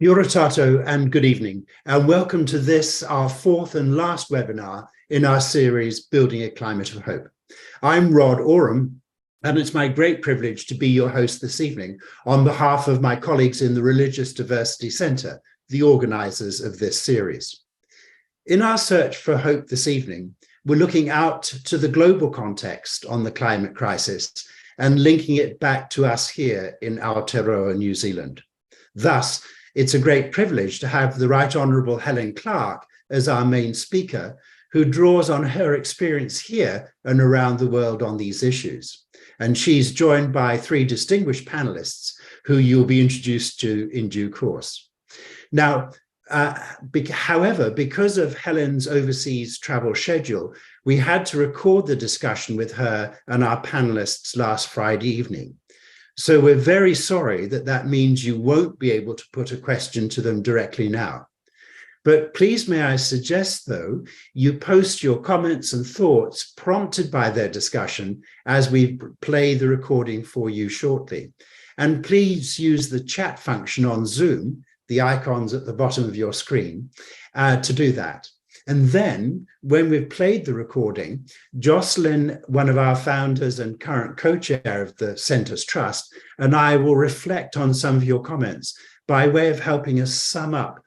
Yoratato and good evening, and welcome to this, our fourth and last webinar in our series, Building a Climate of Hope. I'm Rod Oram, and it's my great privilege to be your host this evening on behalf of my colleagues in the Religious Diversity Centre, the organisers of this series. In our search for hope this evening, we're looking out to the global context on the climate crisis and linking it back to us here in Aotearoa, New Zealand. Thus, it's a great privilege to have the Right Honourable Helen Clark as our main speaker, who draws on her experience here and around the world on these issues. And she's joined by three distinguished panelists who you'll be introduced to in due course. Now, however, because of Helen's overseas travel schedule, we had to record the discussion with her and our panelists last Friday evening. So we're very sorry that means you won't be able to put a question to them directly now. But please may I suggest, though, you post your comments and thoughts prompted by their discussion as we play the recording for you shortly. And please use the chat function on Zoom, the icons at the bottom of your screen, to do that. And then when we've played the recording, Jocelyn, one of our founders and current co-chair of the Centre's Trust, and I will reflect on some of your comments by way of helping us sum up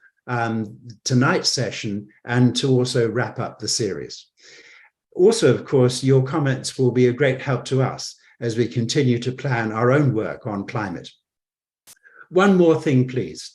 tonight's session and to also wrap up the series. Also, of course, your comments will be a great help to us as we continue to plan our own work on climate. One more thing, please.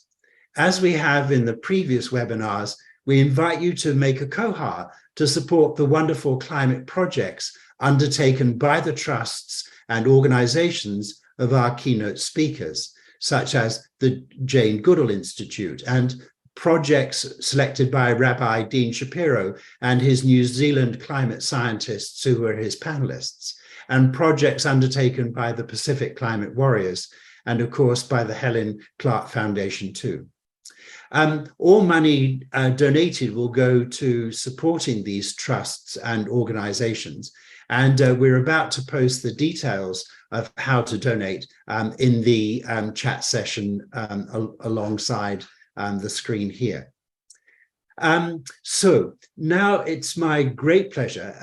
As we have in the previous webinars, we invite you to make a koha to support the wonderful climate projects undertaken by the trusts and organizations of our keynote speakers, such as the Jane Goodall Institute and projects selected by Rabbi Dean Shapiro and his New Zealand climate scientists who were his panelists, and projects undertaken by the Pacific Climate Warriors, and of course by the Helen Clark Foundation too. All money donated will go to supporting these trusts and organizations. And we're about to post the details of how to donate in the chat session alongside the screen here. So now it's my great pleasure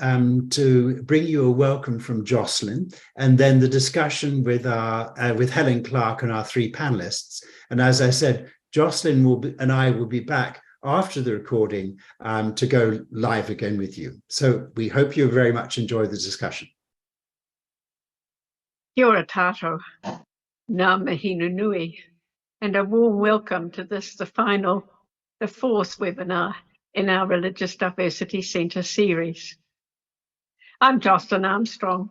to bring you a welcome from Jocelyn, and then the discussion with Helen Clark and our three panelists. And as I said, Jocelyn and I will be back after the recording to go live again with you. So we hope you very much enjoy the discussion. Kia ora tātou, ngā mihi nui, and a warm welcome to this, the fourth webinar in our Religious Diversity Centre series. I'm Jocelyn Armstrong,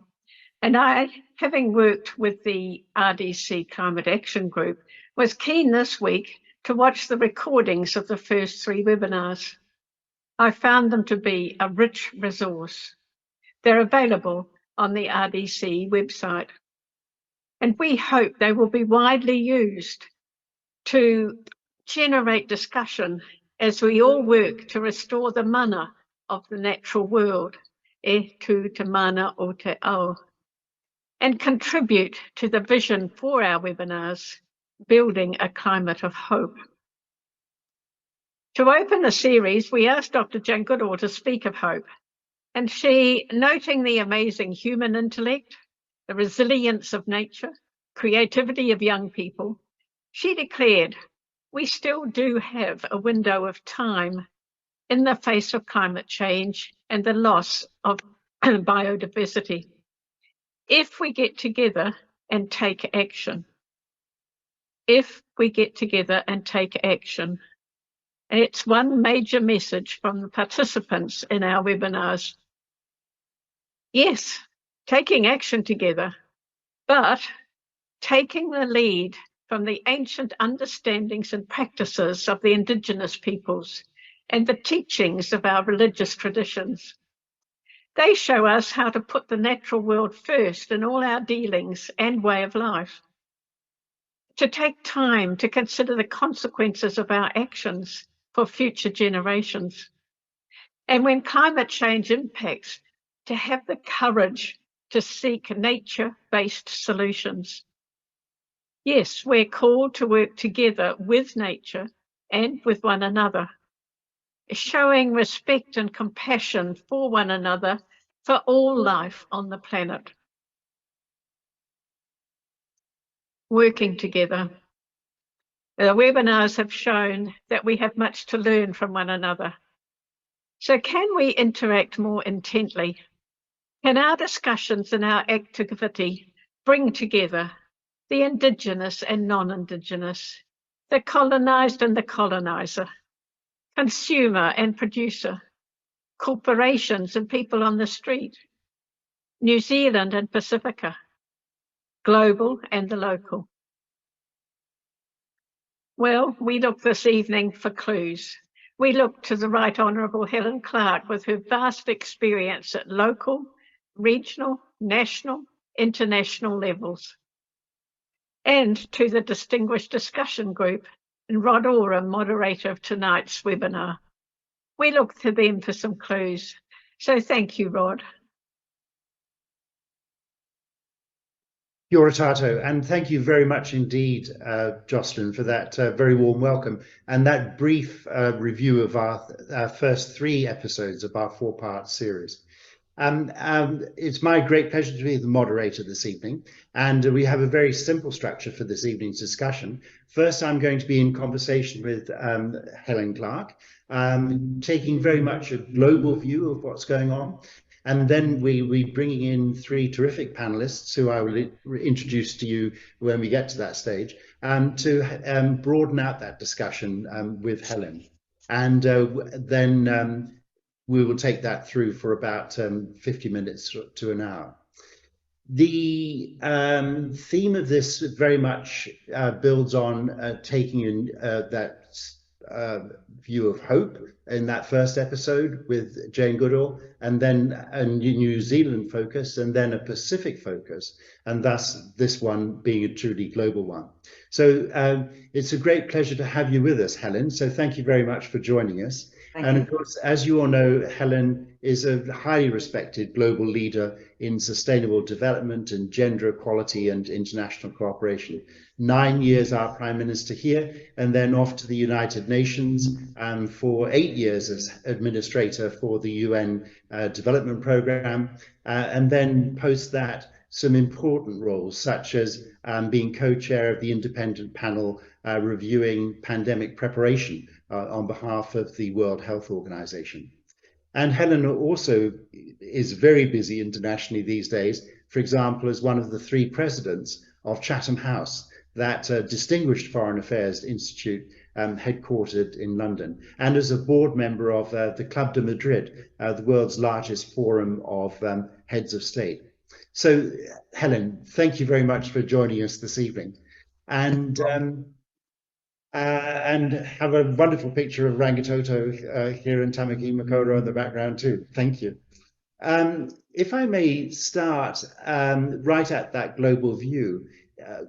and I, having worked with the RDC Climate Action Group, was keen this week to watch the recordings of the first three webinars. I found them to be a rich resource. They're available on the RDC website, and we hope they will be widely used to generate discussion as we all work to restore the mana of the natural world, e tū te mana o te ao, and contribute to the vision for our webinars, Building a Climate of Hope. To open the series, we asked Dr. Jane Goodall to speak of hope, and she, noting the amazing human intellect, the resilience of nature, creativity of young people, she declared, we still do have a window of time in the face of climate change and the loss of biodiversity, if we get together and take action. If we get together and take action. And it's one major message from the participants in our webinars. Yes, taking action together, but taking the lead from the ancient understandings and practices of the Indigenous peoples and the teachings of our religious traditions. They show us how to put the natural world first in all our dealings and way of life. To take time to consider the consequences of our actions for future generations. And when climate change impacts, to have the courage to seek nature-based solutions. Yes, we're called to work together with nature and with one another, showing respect and compassion for one another, for all life on the planet. Working together. The webinars have shown that we have much to learn from one another. So can we interact more intently? Can our discussions and our activity bring together the Indigenous and non-Indigenous, the colonised and the coloniser, consumer and producer, corporations and people on the street, New Zealand and Pacifica, global and the local? Well, we look this evening for clues. We look to the Right Honourable Helen Clark with her vast experience at local, regional, national, international levels, and to the distinguished discussion group and Rod Oram, moderator of tonight's webinar. We look to them for some clues. So thank you, Rod. Kia ora tatou, and thank you very much indeed, Jocelyn, for that very warm welcome and that brief review of our first 3 episodes of our 4-part series. It's my great pleasure to be the moderator this evening, and we have a very simple structure for this evening's discussion. First, I'm going to be in conversation with Helen Clark, taking very much a global view of what's going on. And then we bringing in 3 terrific panelists who I will introduce to you when we get to that stage, to broaden out that discussion with Helen. And then we will take that through for about 50 minutes to an hour. The theme of this very much builds on taking in that view of hope in that first episode with Jane Goodall, and then a New Zealand focus, and then a Pacific focus, and thus this one being a truly global one. So it's a great pleasure to have you with us, Helen. So thank you very much for joining us. And of course, as you all know, Helen is a highly respected global leader in sustainable development and gender equality and international cooperation. 9 years our Prime Minister here, and then off to the United Nations for 8 years as administrator for the UN Development Programme, and then post that some important roles, such as being co-chair of the independent panel reviewing pandemic preparation on behalf of the World Health Organization. And Helen also is very busy internationally these days, for example, as one of the 3 presidents of Chatham House, that distinguished foreign affairs institute headquartered in London, and as a board member of the Club de Madrid, the world's largest forum of heads of state. So, Helen, thank you very much for joining us this evening. And have a wonderful picture of Rangitoto here in Tamaki Makaurau in the background too. Thank you. If I may start right at that global view,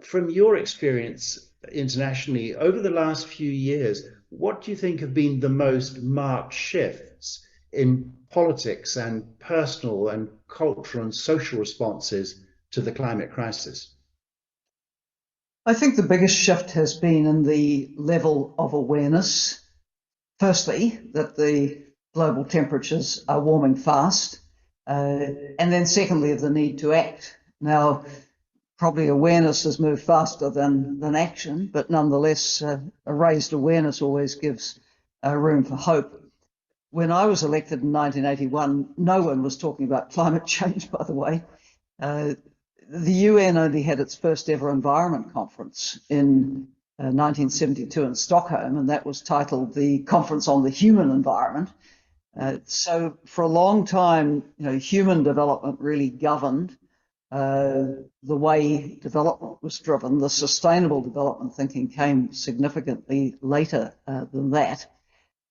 from your experience internationally over the last few years, what do you think have been the most marked shifts in politics and personal and cultural and social responses to the climate crisis? I think the biggest shift has been in the level of awareness. Firstly, that the global temperatures are warming fast, and then secondly, of the need to act. Now, probably awareness has moved faster than action, but nonetheless, a raised awareness always gives room for hope. When I was elected in 1981, no one was talking about climate change, by the way. The UN only had its first ever environment conference in 1972 in Stockholm, and that was titled the Conference on the Human Environment. So for a long time, human development really governed the way development was driven. The sustainable development thinking came significantly later than that.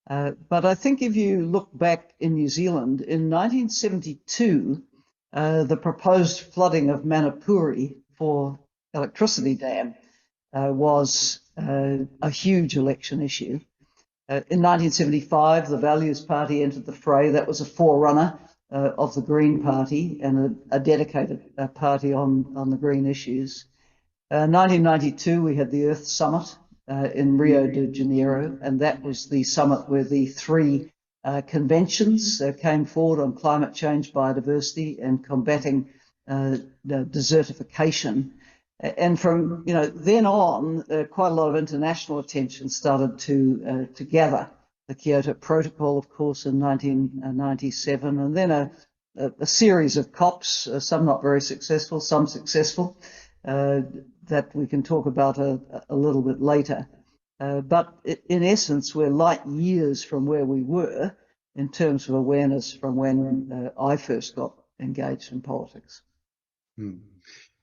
But I think if you look back in New Zealand, in 1972, the proposed flooding of Manapuri for electricity dam was a huge election issue. In 1975, the Values Party entered the fray. That was a forerunner of the Green Party and a dedicated party on the green issues. 1992, we had the Earth Summit in Rio de Janeiro, and that was the summit where the three conventions came forward on climate change, biodiversity, and combating desertification. And from then on, quite a lot of international attention started to gather. The Kyoto Protocol, of course, in 1997, and then a series of COPs, some not very successful, some successful, that we can talk about a little bit later. But in essence, we're light years from where we were in terms of awareness from when I first got engaged in politics.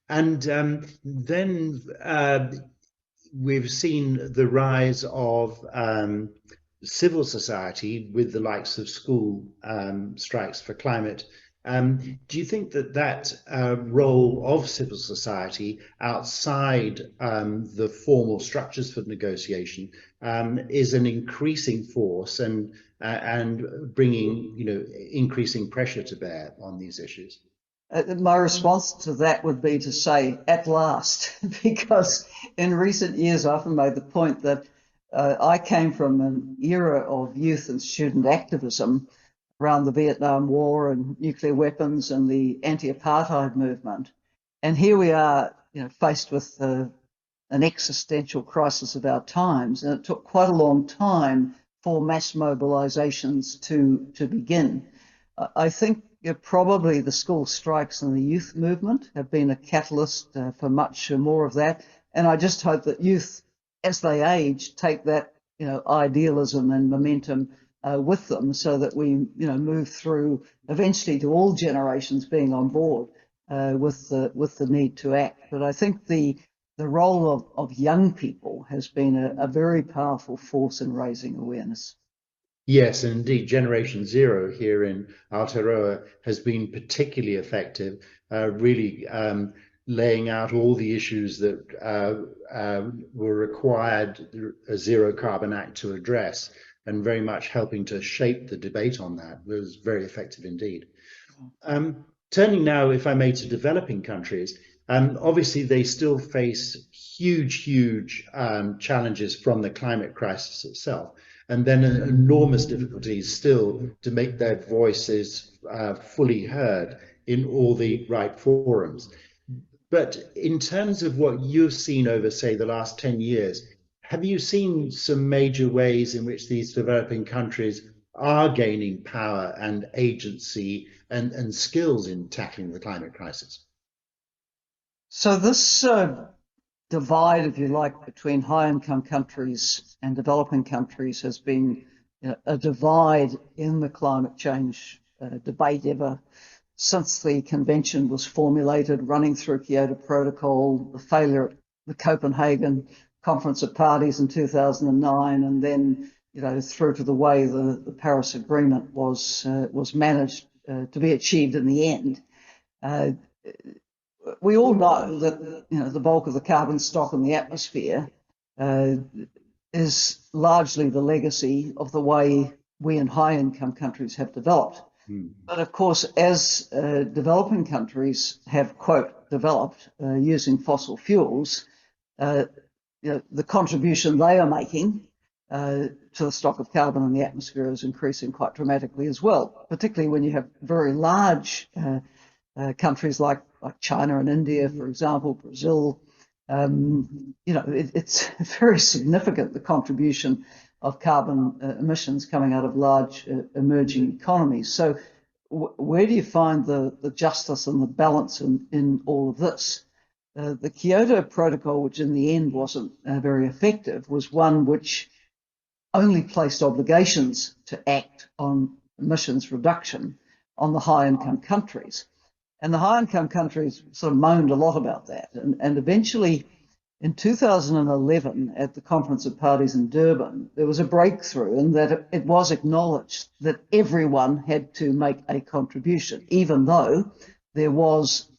And then we've seen the rise of civil society with the likes of school strikes for climate. Do you think that role of civil society outside the formal structures for negotiation is an increasing force and bringing increasing pressure to bear on these issues? My response to that would be to say, at last, because in recent years I often made the point that I came from an era of youth and student activism around the Vietnam War and nuclear weapons and the anti-apartheid movement. And here we are, faced with an existential crisis of our times. And it took quite a long time for mass mobilizations to begin. I think probably the school strikes and the youth movement have been a catalyst for much more of that. And I just hope that youth, as they age, take that idealism and momentum with them, so that we move through eventually to all generations being on board with the need to act. But I think the role of young people has been a very powerful force in raising awareness. Yes, and indeed, Generation Zero here in Aotearoa has been particularly effective, really laying out all the issues that were required a Zero Carbon Act to address, and very much helping to shape the debate on that. It was very effective indeed. Turning now, if I may, to developing countries, obviously they still face huge challenges from the climate crisis itself, and then enormous difficulties still to make their voices fully heard in all the right forums. But in terms of what you've seen over, say, the last 10 years, have you seen some major ways in which these developing countries are gaining power and agency and skills in tackling the climate crisis? So this divide, if you like, between high-income countries and developing countries has been a divide in the climate change debate ever since the convention was formulated, running through Kyoto Protocol, the failure at the Copenhagen Conference of Parties in 2009, and then through to the way the Paris Agreement was managed to be achieved in the end. We all know that the bulk of the carbon stock in the atmosphere is largely the legacy of the way we in high-income countries have developed. But of course, as developing countries have, quote, developed using fossil fuels, the contribution they are making to the stock of carbon in the atmosphere is increasing quite dramatically as well, particularly when you have very large countries like China and India, for example, Brazil. It's very significant, the contribution of carbon emissions coming out of large emerging economies. So where do you find the justice and the balance in all of this? The Kyoto Protocol, which in the end wasn't very effective, was one which only placed obligations to act on emissions reduction on the high-income countries. And the high-income countries sort of moaned a lot about that. And eventually, in 2011, at the Conference of Parties in Durban, there was a breakthrough in that it was acknowledged that everyone had to make a contribution, even though there was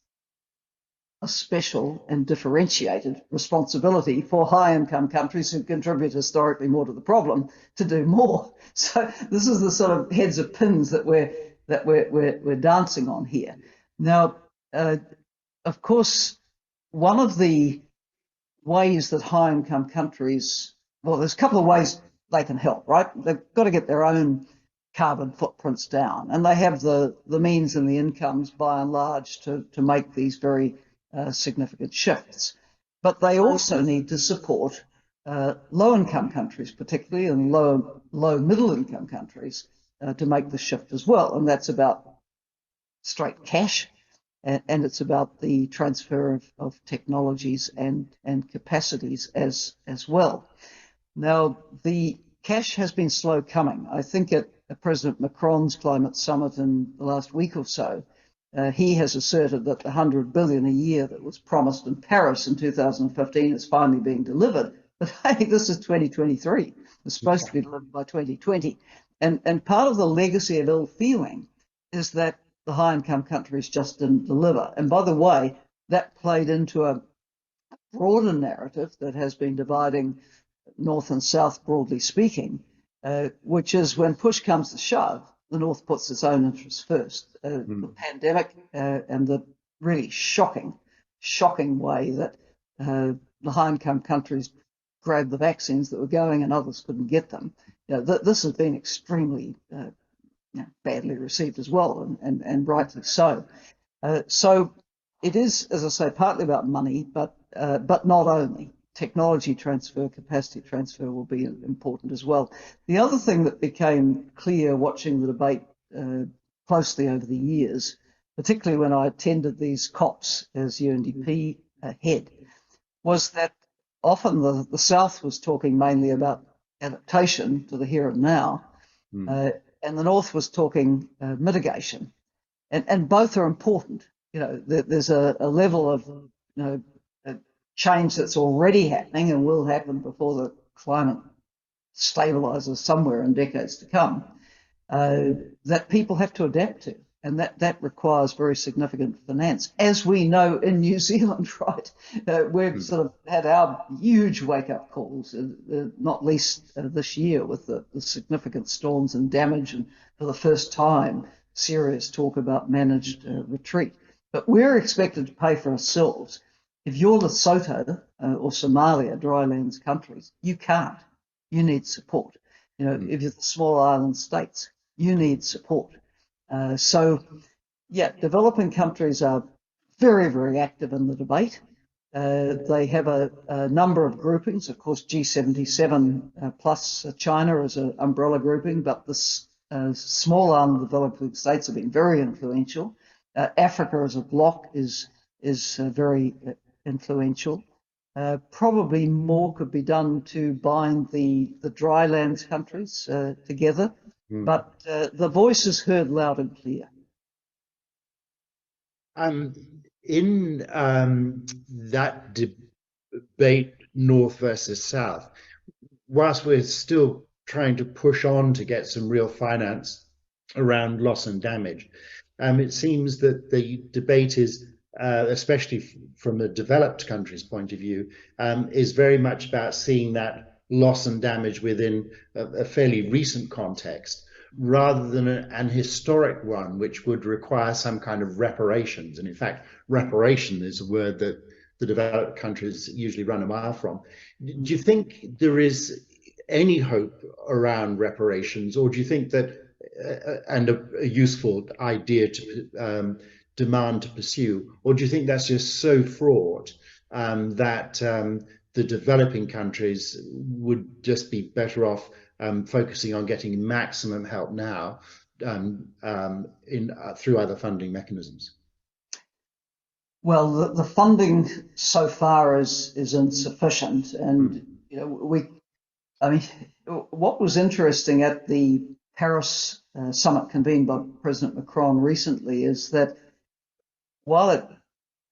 a special and differentiated responsibility for high-income countries who contribute historically more to the problem to do more. So this is the sort of heads of pins that we're dancing on here. Now, of course, one of the ways that high-income countries, well, there's a couple of ways they can help, right? They've got to get their own carbon footprints down, and they have the means and the incomes, by and large, to make these very significant shifts. But they also need to support low-income countries, particularly, and low middle-income countries to make the shift as well. And that's about straight cash, and it's about the transfer of technologies and capacities as well. Now, the cash has been slow coming. I think at President Macron's climate summit in the last week or so, he has asserted that the 100 billion a year that was promised in Paris in 2015 is finally being delivered. But hey, this is 2023. It's supposed to be delivered by 2020. And part of the legacy of ill feeling is that the high-income countries just didn't deliver. And by the way, that played into a broader narrative that has been dividing North and South, broadly speaking, which is when push comes to shove, the North puts its own interests first. The pandemic and the really shocking way that the high-income countries grabbed the vaccines that were going and others couldn't get them. This has been extremely badly received as well, and rightly so. So it is, as I say, partly about money, but not only. Technology transfer, capacity transfer will be important as well. The other thing that became clear watching the debate closely over the years, particularly when I attended these COPs as UNDP head, was that often the South was talking mainly about adaptation to the here and now, and the North was talking mitigation, and both are important. There's a level of change that's already happening and will happen before the climate stabilizes somewhere in decades to come, that people have to adapt to, and that requires very significant finance, as we know in New Zealand, right? We've sort of had our huge wake-up calls, not least this year with the significant storms and damage, and for the first time, serious talk about managed retreat. But we're expected to pay for ourselves. If you're Lesotho or Somalia, drylands countries, you can't. You need support. If you're the small island states, you need support. So, developing countries are very, very active in the debate. They have a number of groupings. Of course, G77 plus China is an umbrella grouping, but the small island developing states have been very influential. Africa as a bloc is very influential. Probably more could be done to bind the drylands countries together, but the voice is heard loud and clear. In that debate, North versus South, whilst we're still trying to push on to get some real finance around loss and damage, it seems that the debate is, especially from a developed country's point of view, is very much about seeing that loss and damage within a fairly recent context, rather than an historic one, which would require some kind of reparations. And in fact, reparation is a word that the developed countries usually run a mile from. Do you think there is any hope around reparations, or do you think that, and a useful idea to demand to pursue, or do you think that's just so fraught that the developing countries would just be better off focusing on getting maximum help now through other funding mechanisms? Well, the funding so far is insufficient, and what was interesting at the Paris summit convened by President Macron recently is that while it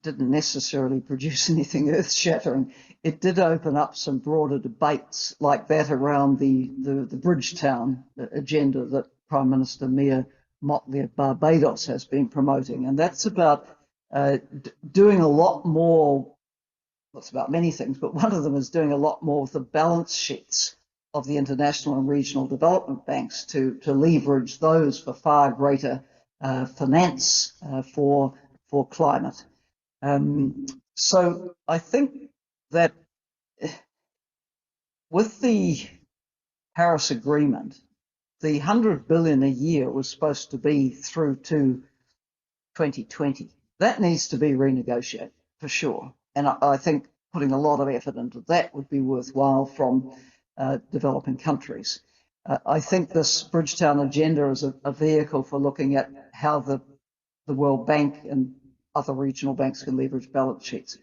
didn't necessarily produce anything earth-shattering, it did open up some broader debates like that around the Bridgetown agenda that Prime Minister Mia Mottley of Barbados has been promoting. And that's about doing a lot more. Well, it's about many things, but one of them is doing a lot more with the balance sheets of the international and regional development banks to leverage those for far greater finance for climate. So I think that with the Paris Agreement, the 100 billion a year was supposed to be through to 2020. That needs to be renegotiated for sure. And I think putting a lot of effort into that would be worthwhile from developing countries. I think this Bridgetown agenda is a vehicle for looking at how the World Bank and other regional banks can leverage balance sheets.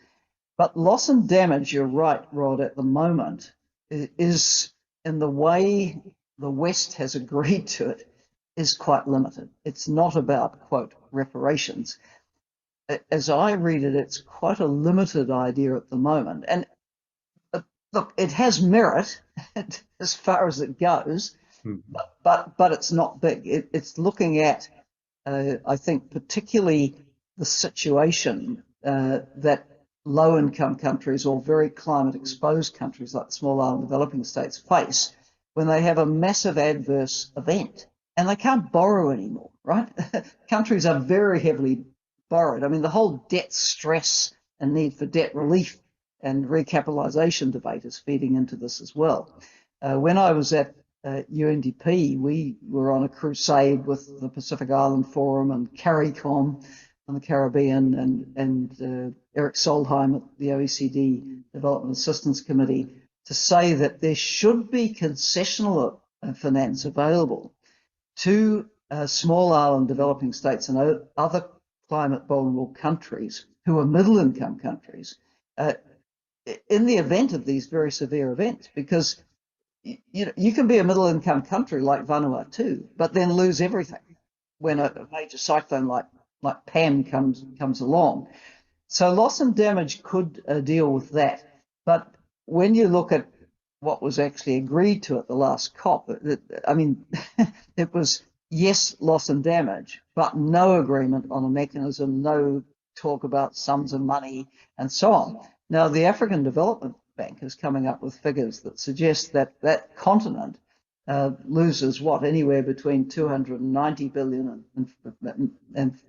But loss and damage, you're right, Rod, at the moment is in the way the West has agreed to it is quite limited. It's not about, quote, reparations. As I read it, it's quite a limited idea at the moment. And look, it has merit as far as it goes, but it's not big. It's looking at, I think, particularly the situation that low-income countries or very climate-exposed countries like small island developing states face when they have a massive adverse event and they can't borrow anymore, right? Countries are very heavily borrowed. I mean, the whole debt stress and need for debt relief and recapitalisation debate is feeding into this as well. When I was at UNDP, we were on a crusade with the Pacific Island Forum and CARICOM on the Caribbean and Eric Solheim at the OECD Development Assistance Committee to say that there should be concessional finance available to small island developing states and other climate vulnerable countries who are middle income countries in the event of these very severe events, because you can be a middle income country like Vanuatu, but then lose everything when a major cyclone like Pam comes along. So loss and damage could deal with that. But when you look at what was actually agreed to at the last COP, I mean, it was yes, loss and damage, but no agreement on a mechanism, no talk about sums of money and so on. Now, the African Development Bank is coming up with figures that suggest that that continent loses anywhere between 290 billion and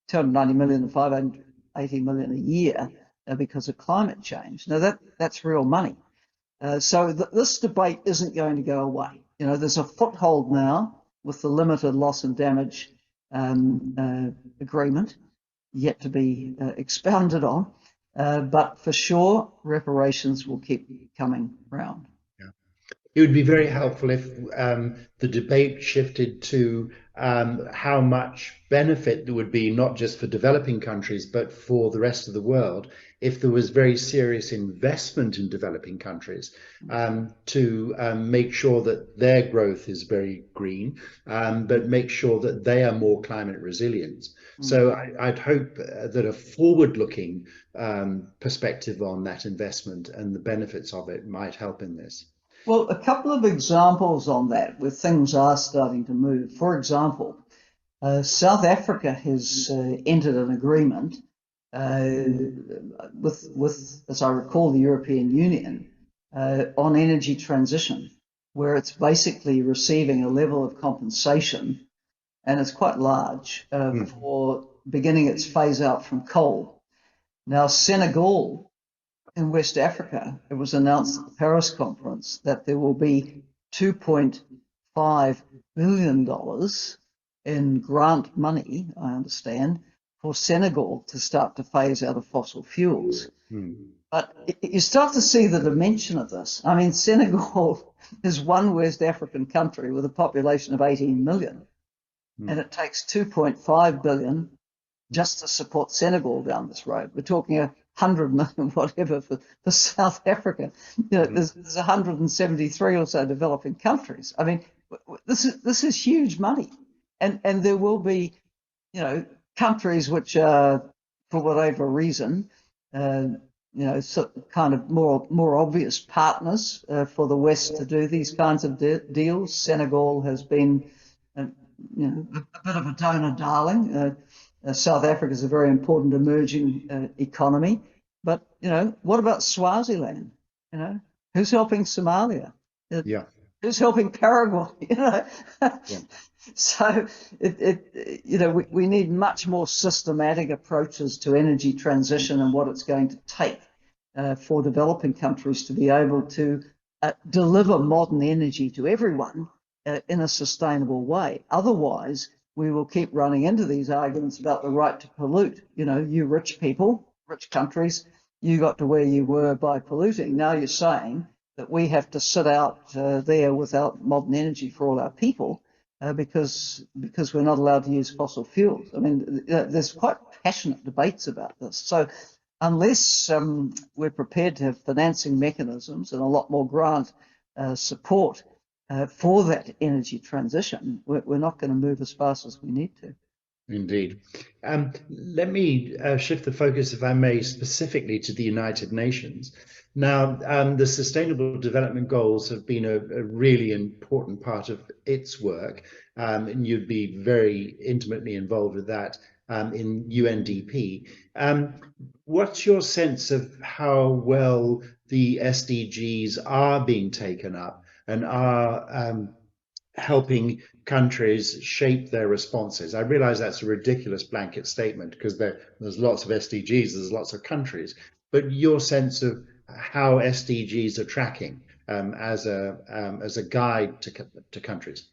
290 million and 580 million a year because of climate change. Now that's real money. So this debate isn't going to go away. There's a foothold now with the limited loss and damage agreement yet to be expounded on. But for sure, reparations will keep coming round. It would be very helpful if the debate shifted to how much benefit there would be, not just for developing countries, but for the rest of the world, if there was very serious investment in developing countries to make sure that their growth is very green, but make sure that they are more climate resilient. So I'd hope that a forward-looking perspective on that investment and the benefits of it might help in this. Well, a couple of examples on that where things are starting to move. For example, South Africa has entered an agreement with, as I recall, the European Union on energy transition, where it's basically receiving a level of compensation, and it's quite large, for beginning its phase out from coal. Now, Senegal in West Africa, it was announced at the Paris conference that there will be $2.5 billion in grant money, I understand, for Senegal to start to phase out of fossil fuels. But you start to see the dimension of this. I mean, Senegal is one West African country with a population of 18 million, and it takes 2.5 billion just to support Senegal down this road. We're talking 100 million, whatever, for South Africa. There's 173 or so developing countries. I mean, this is huge money, and there will be, countries which are, for whatever reason, so kind of more obvious partners for the West to do these kinds of deals. Senegal has been, a bit of a donor darling. South Africa is a very important emerging economy, but what about Swaziland? Who's helping Somalia? Who's helping Paraguay? So we need much more systematic approaches to energy transition and what it's going to take for developing countries to be able to deliver modern energy to everyone in a sustainable way. Otherwise, we will keep running into these arguments about the right to pollute. You know, you rich people, rich countries, you got to where you were by polluting. Now you're saying that we have to sit out there without modern energy for all our people because we're not allowed to use fossil fuels. I mean, there's quite passionate debates about this. So unless we're prepared to have financing mechanisms and a lot more grant support for that energy transition, we're not going to move as fast as we need to. Indeed. Let me shift the focus, if I may, specifically to the United Nations. Now, the Sustainable Development Goals have been a really important part of its work, and you'd be very intimately involved with that in UNDP. What's your sense of how well the SDGs are being taken up and are helping countries shape their responses? I realize that's a ridiculous blanket statement because there's lots of SDGs, there's lots of countries, but your sense of how SDGs are tracking as a guide to countries?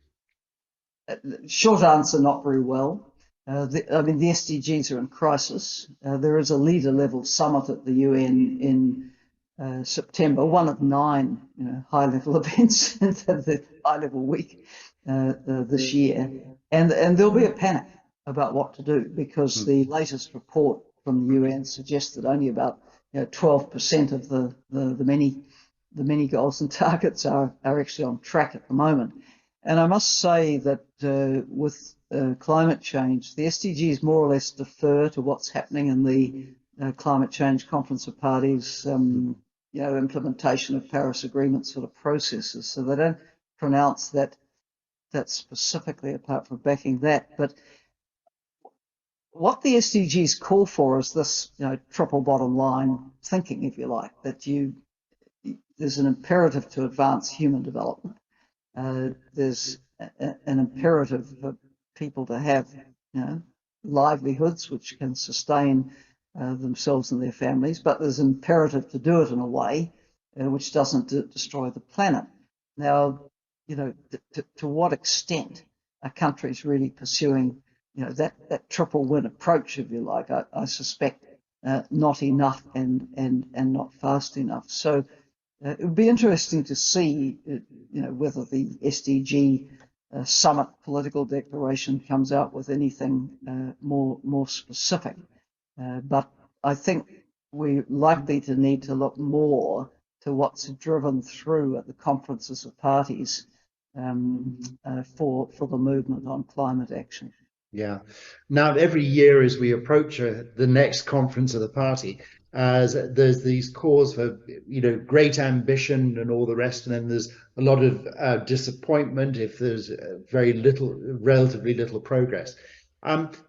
Short answer, not very well. I mean, the SDGs are in crisis. There is a leader level summit at the UN in September, one of 9 high level events in the high level week this year, and there'll be a panic about what to do because the latest report from the UN suggests that only about 12% of the many goals and targets are actually on track at the moment. And I must say that with climate change, the SDGs more or less defer to what's happening in the Climate Change Conference of Parties, implementation of Paris Agreement sort of processes. So they don't pronounce that specifically, apart from backing that. But what the SDGs call for is this, triple bottom line thinking, if you like, that there's an imperative to advance human development. There's an imperative for people to have, livelihoods which can sustain themselves and their families, but there's an imperative to do it in a way which doesn't destroy the planet. Now, to what extent are countries really pursuing, that triple win approach, if you like? I suspect not enough and not fast enough. So it would be interesting to see, whether the SDG summit political declaration comes out with anything more specific. But I think we're likely to need to look more to what's driven through at the conferences of parties for the movement on climate action. Yeah. Now, every year as we approach the next conference of the party, there's these calls for, great ambition and all the rest, and then there's a lot of disappointment if there's relatively little progress.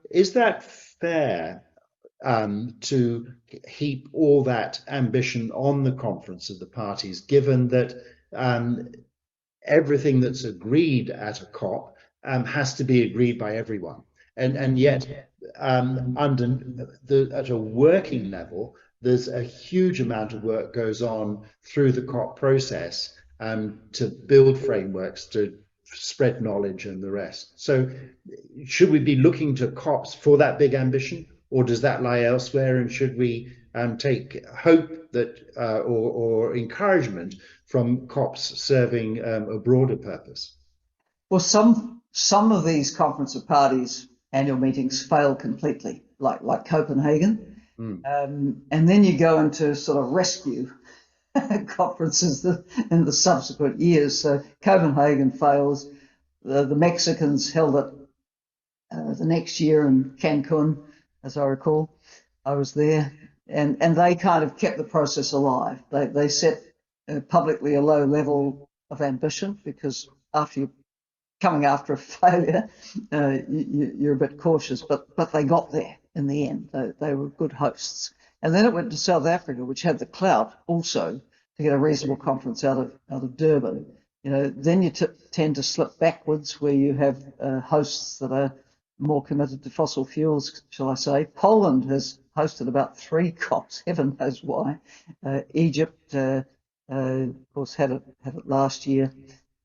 Is that fair to heap all that ambition on the conference of the parties, given that everything that's agreed at a COP has to be agreed by everyone? And yet, at a working level, there's a huge amount of work goes on through the COP process to build frameworks, to spread knowledge and the rest. So should we be looking to COPs for that big ambition, or does that lie elsewhere? And should we take hope that or encouragement from COPs serving a broader purpose? Well, some of these conference of parties annual meetings fail completely, like Copenhagen. And then you go into sort of rescue conferences in the subsequent years. So Copenhagen fails. The Mexicans held it the next year in Cancun, as I recall. I was there. And they kind of kept the process alive. They set publicly a low level of ambition, because after you're coming after a failure, you're a bit cautious, but they got there in the end. They were good hosts. And then it went to South Africa, which had the clout also to get a reasonable conference out of Durban. Then you tend to slip backwards, where you have hosts that are more committed to fossil fuels, shall I say. Poland has hosted about 3 COPs, heaven knows why. Egypt, of course, had it last year.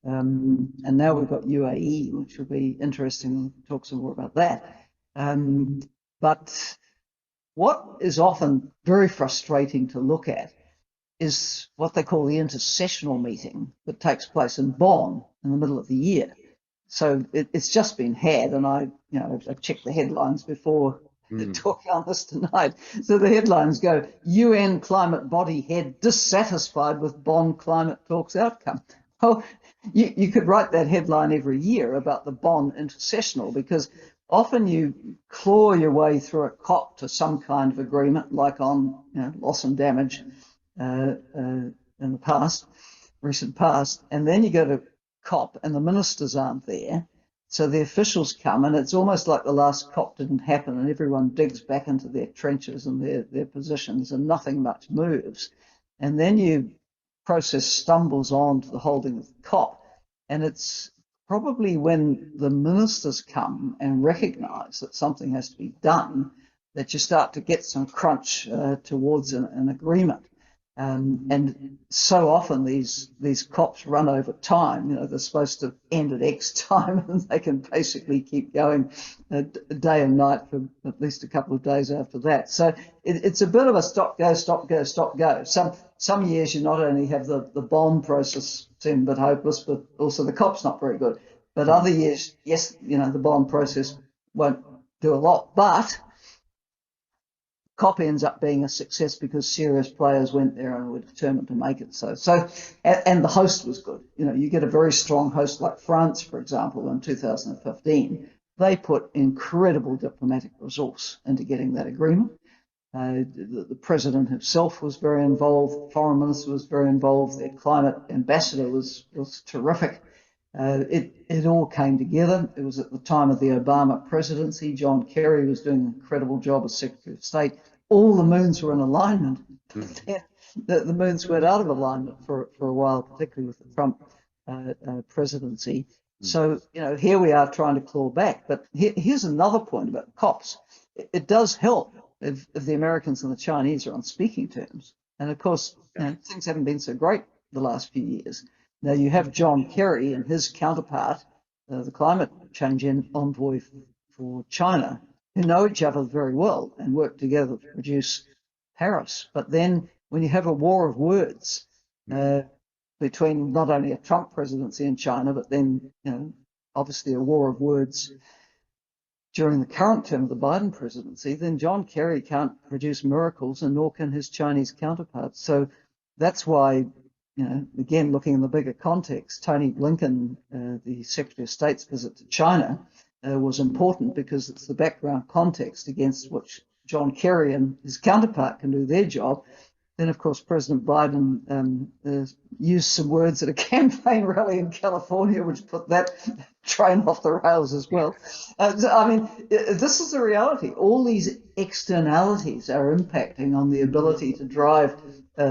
And now we've got UAE, which will be interesting. We'll talk some more about that. But what is often very frustrating to look at is what they call the intersessional meeting that takes place in Bonn in the middle of the year. So it's just been had, and I checked the headlines before talking on this tonight. So the headlines go: UN climate body head dissatisfied with Bonn climate talks outcome. Well, you could write that headline every year about the Bonn intersessional, because often you claw your way through a COP to some kind of agreement, like on loss and damage in the recent past, and then you go to COP and the ministers aren't there, so the officials come, and it's almost like the last COP didn't happen, and everyone digs back into their trenches and their positions, and nothing much moves. And then you process stumbles on to the holding of the COP, and it's probably when the ministers come and recognise that something has to be done that you start to get some crunch towards an agreement. And so often these COPs run over time. They're supposed to end at X time, and they can basically keep going day and night for at least a couple of days after that. So it's a bit of a stop go, stop go, stop go. Some years you not only have the Bonn process seem a bit hopeless, but also the COP's not very good. But other years, yes, the Bonn process won't do a lot, but COP ends up being a success because serious players went there and were determined to make it so. And the host was good. You get a very strong host like France, for example, in 2015. They put incredible diplomatic resource into getting that agreement. The president himself was very involved. The foreign minister was very involved. Their climate ambassador was terrific. It all came together. It was at the time of the Obama presidency. John Kerry was doing an incredible job as Secretary of State. All the moons were in alignment. The moons went out of alignment for a while, particularly with the Trump presidency. So, here we are trying to claw back. But here's another point about COPs. It does help if the Americans and the Chinese are on speaking terms. And of course, things haven't been so great the last few years. Now you have John Kerry and his counterpart, the climate change envoy for China, who know each other very well and work together to reduce Paris. But then when you have a war of words between not only a Trump presidency in China, but then obviously a war of words during the current term of the Biden presidency, then John Kerry can't produce miracles, and nor can his Chinese counterparts. So that's why, again, looking in the bigger context, Tony Blinken, the Secretary of State's visit to China was important, because it's the background context against which John Kerry and his counterpart can do their job. Then, of course, President Biden used some words at a campaign rally in California, which put that train off the rails as well. This is the reality. All these externalities are impacting on the ability to drive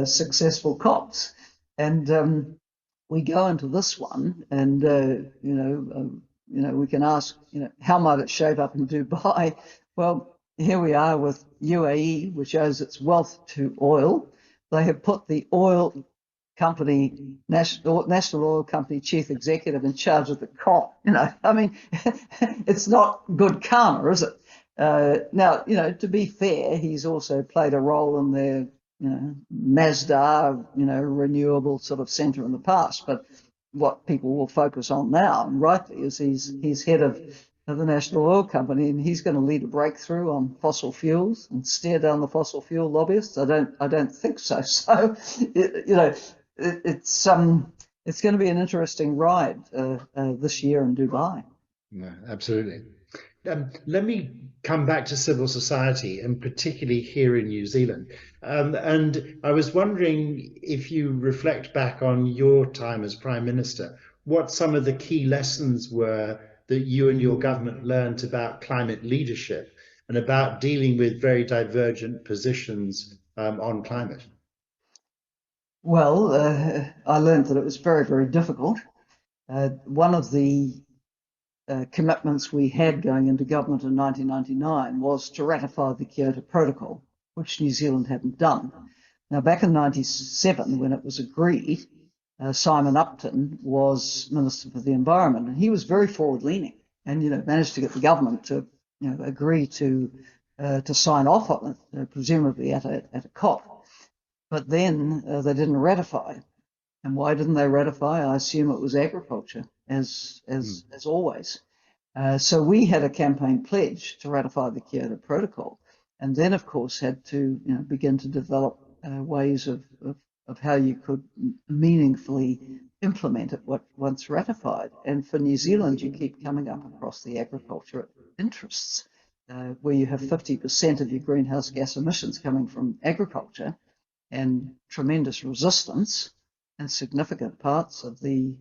successful COPs. And we go into this one, and we can ask, how might it shape up in Dubai? Well, here we are with UAE, which owes its wealth to oil. They have put the oil company, National Oil Company chief executive, in charge of the COP. It's not good karma, is it? Now, to be fair, he's also played a role in their, Mazda, renewable sort of centre in the past. But what people will focus on now, and rightly, is he's head of the National Oil Company, and he's going to lead a breakthrough on fossil fuels and stare down the fossil fuel lobbyists. I don't think so. So, it's going to be an interesting ride this year in Dubai. No, absolutely. Let me come back to civil society, and particularly here in New Zealand. And I was wondering if you reflect back on your time as Prime Minister, what some of the key lessons were that you and your government learned about climate leadership and about dealing with very divergent positions on climate. Well, I learned that it was very, very difficult. One of the commitments we had going into government in 1999 was to ratify the Kyoto Protocol, which New Zealand hadn't done. Now, back in 97, when it was agreed, Simon Upton was Minister for the Environment, and he was very forward-leaning, and managed to get the government to agree to sign off on it, presumably at a COP. But then they didn't ratify. And why didn't they ratify? I assume it was agriculture, as always. So we had a campaign pledge to ratify the Kyoto Protocol, and then, of course, had to begin to develop ways of how you could meaningfully implement it once ratified. And for New Zealand, you keep coming up across the agriculture interests, where you have 50% of your greenhouse gas emissions coming from agriculture, and tremendous resistance and significant parts of the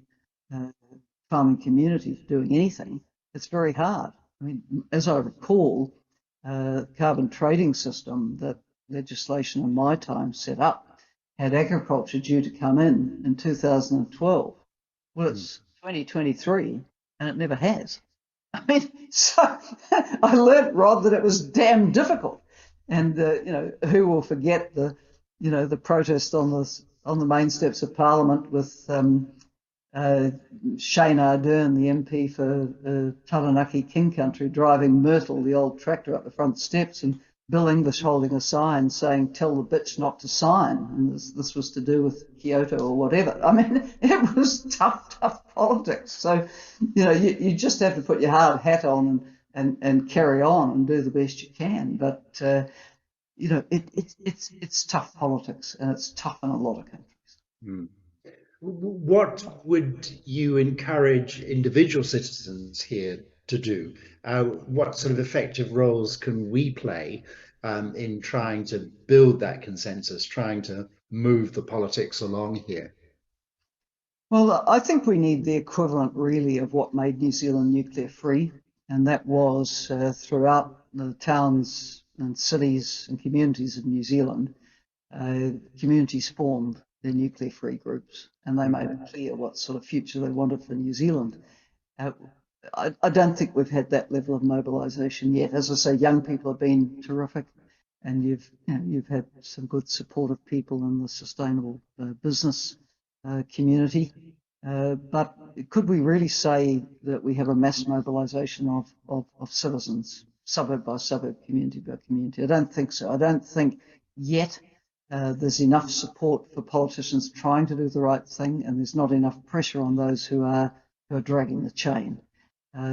farming community to doing anything. It's very hard. I mean, as I recall, carbon trading system that legislation in my time set up had agriculture due to come in 2012. Well, it's 2023 and it never has. I mean, so I learned, Rod, that it was damn difficult. And who will forget the protest on the main steps of Parliament with Shane Ardern, the MP for Taranaki King Country, driving Myrtle, the old tractor, up the front steps, and Bill English holding a sign saying, "Tell the bitch not to sign." And this was to do with Kyoto or whatever. I mean, it was tough politics. So, you just have to put your hard hat on and carry on and do the best you can. But it's tough politics, and it's tough in a lot of countries. Mm. What would you encourage individual citizens here to do? What sort of effective roles can we play in trying to build that consensus, trying to move the politics along here? Well, I think we need the equivalent, really, of what made New Zealand nuclear free, and that was throughout the towns and cities and communities of New Zealand, communities formed their nuclear-free groups, and they made it clear what sort of future they wanted for New Zealand. I don't think we've had that level of mobilisation yet. As I say, young people have been terrific, and you've had some good supportive people in the sustainable business community. But could we really say that we have a mass mobilisation of citizens, suburb by suburb, community by community? I don't think so. I don't think yet there's enough support for politicians trying to do the right thing, and there's not enough pressure on those who are dragging the chain.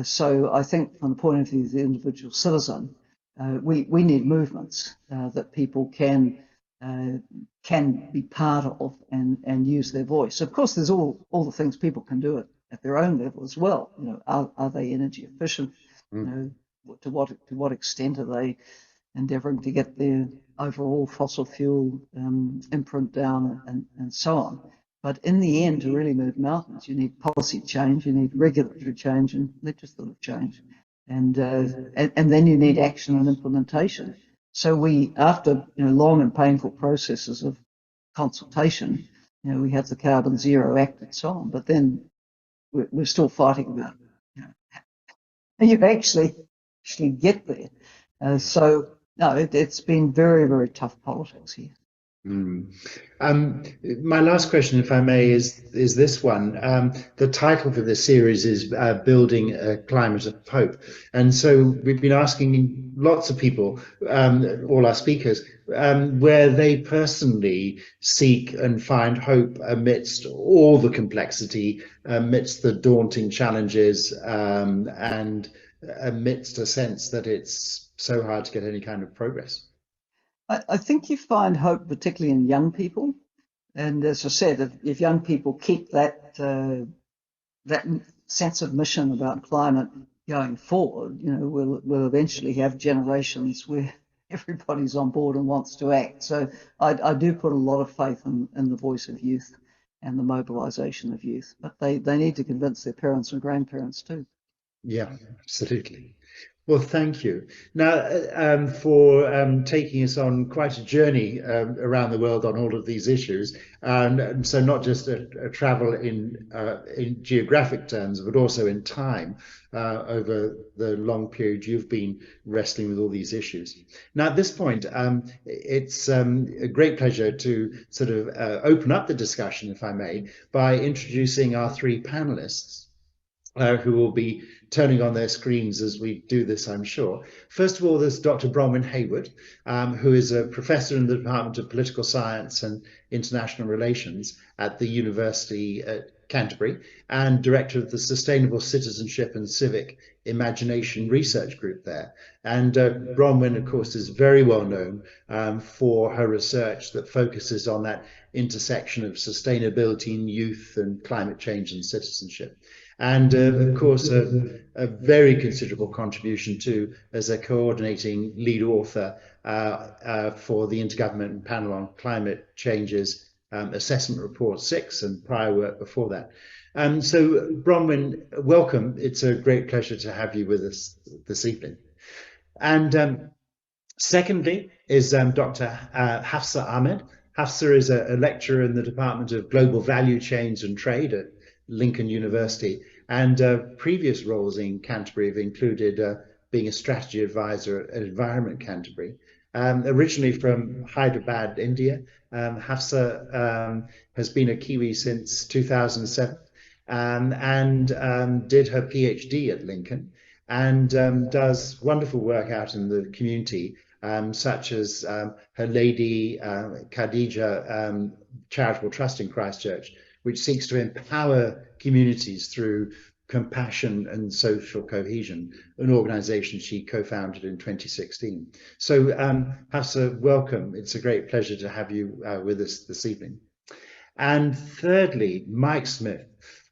So I think, from the point of view of the individual citizen, we need movements that people can be part of and use their voice. Of course, there's all the things people can do at their own level as well. Are they energy efficient? To what extent are they endeavouring to get their overall fossil fuel imprint down, and so on. But in the end, to really move mountains, you need policy change, you need regulatory change, and legislative change, and then you need action and implementation. So we, after long and painful processes of consultation, we have the Carbon Zero Act and so on. But then we're still fighting about you actually get there. So no, it's been very, very tough politics here. My last question, if I may, is this one. The title for this series is Building a Climate of Hope. And so we've been asking lots of people, all our speakers, where they personally seek and find hope amidst all the complexity, amidst the daunting challenges, and amidst a sense that it's so hard to get any kind of progress. I think you find hope particularly in young people, and as I said, if young people keep that sense of mission about climate going forward, we'll eventually have generations where everybody's on board and wants to act. So I do put a lot of faith in the voice of youth and the mobilisation of youth, but they need to convince their parents and grandparents too. Yeah, absolutely. Well, thank you. Now, for taking us on quite a journey around the world on all of these issues, and so not just a travel in geographic terms, but also in time over the long period you've been wrestling with all these issues. Now, at this point, it's a great pleasure to sort of open up the discussion, if I may, by introducing our three panelists. Who will be turning on their screens as we do this, I'm sure. First of all, there's Dr. Bronwyn Hayward, who is a professor in the Department of Political Science and International Relations at the University at Canterbury and director of the Sustainable Citizenship and Civic Imagination Research Group there. And Bronwyn, of course, is very well known for her research that focuses on that intersection of sustainability in youth and climate change and citizenship. And of course, a very considerable contribution to as a coordinating lead author for the Intergovernmental Panel on Climate Change's Assessment Report 6 and prior work before that. So Bronwyn, welcome. It's a great pleasure to have you with us this evening. And secondly is Dr. Hafsa Ahmed. Hafsa is a lecturer in the Department of Global Value Chains and Trade at Lincoln University, and previous roles in Canterbury have included being a strategy advisor at Environment Canterbury. Originally from Hyderabad, India, Hafsa has been a Kiwi since 2007 and did her PhD at Lincoln and does wonderful work out in the community, such as her Lady Khadija Charitable Trust in Christchurch, which seeks to empower communities through compassion and social cohesion, an organization she co-founded in 2016. So Hafsa, welcome. It's a great pleasure to have you with us this evening. And thirdly, Mike Smith.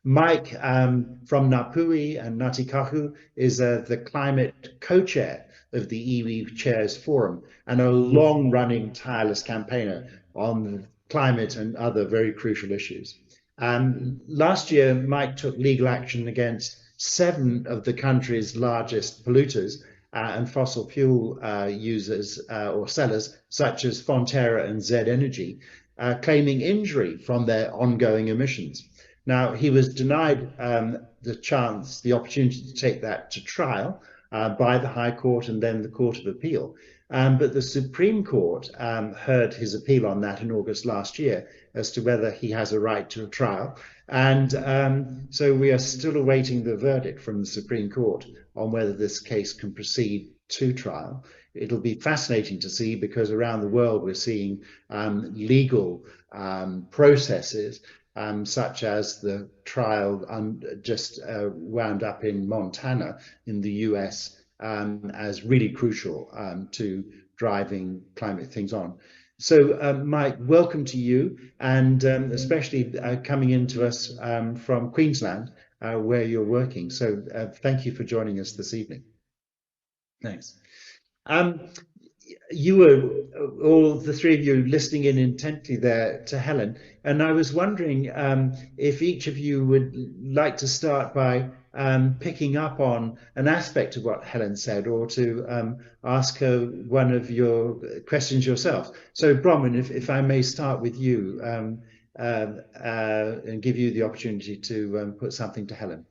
Mike from Ngāpuhi and Ngāti Kahu is the climate co-chair of the iwi Chairs Forum and a long-running tireless campaigner on climate and other very crucial issues. Last year, Mike took legal action against 7 of the country's largest polluters and fossil fuel users or sellers, such as Fonterra and Z Energy, claiming injury from their ongoing emissions. Now, he was denied the opportunity to take that to trial by the High Court and then the Court of Appeal. But the Supreme Court heard his appeal on that in August last year as to whether he has a right to a trial. And so we are still awaiting the verdict from the Supreme Court on whether this case can proceed to trial. It'll be fascinating to see because around the world we're seeing legal processes such as the trial just wound up in Montana in the US as really crucial to driving climate things on. So Mike, welcome to you, and especially coming into us from Queensland, where you're working. So thank you for joining us this evening. Thanks. You were, all the three of you, listening in intently there to Helen, and I was wondering if each of you would like to start by picking up on an aspect of what Helen said, or to ask her one of your questions yourself. So Bronwyn, if I may start with you and give you the opportunity to put something to Helen.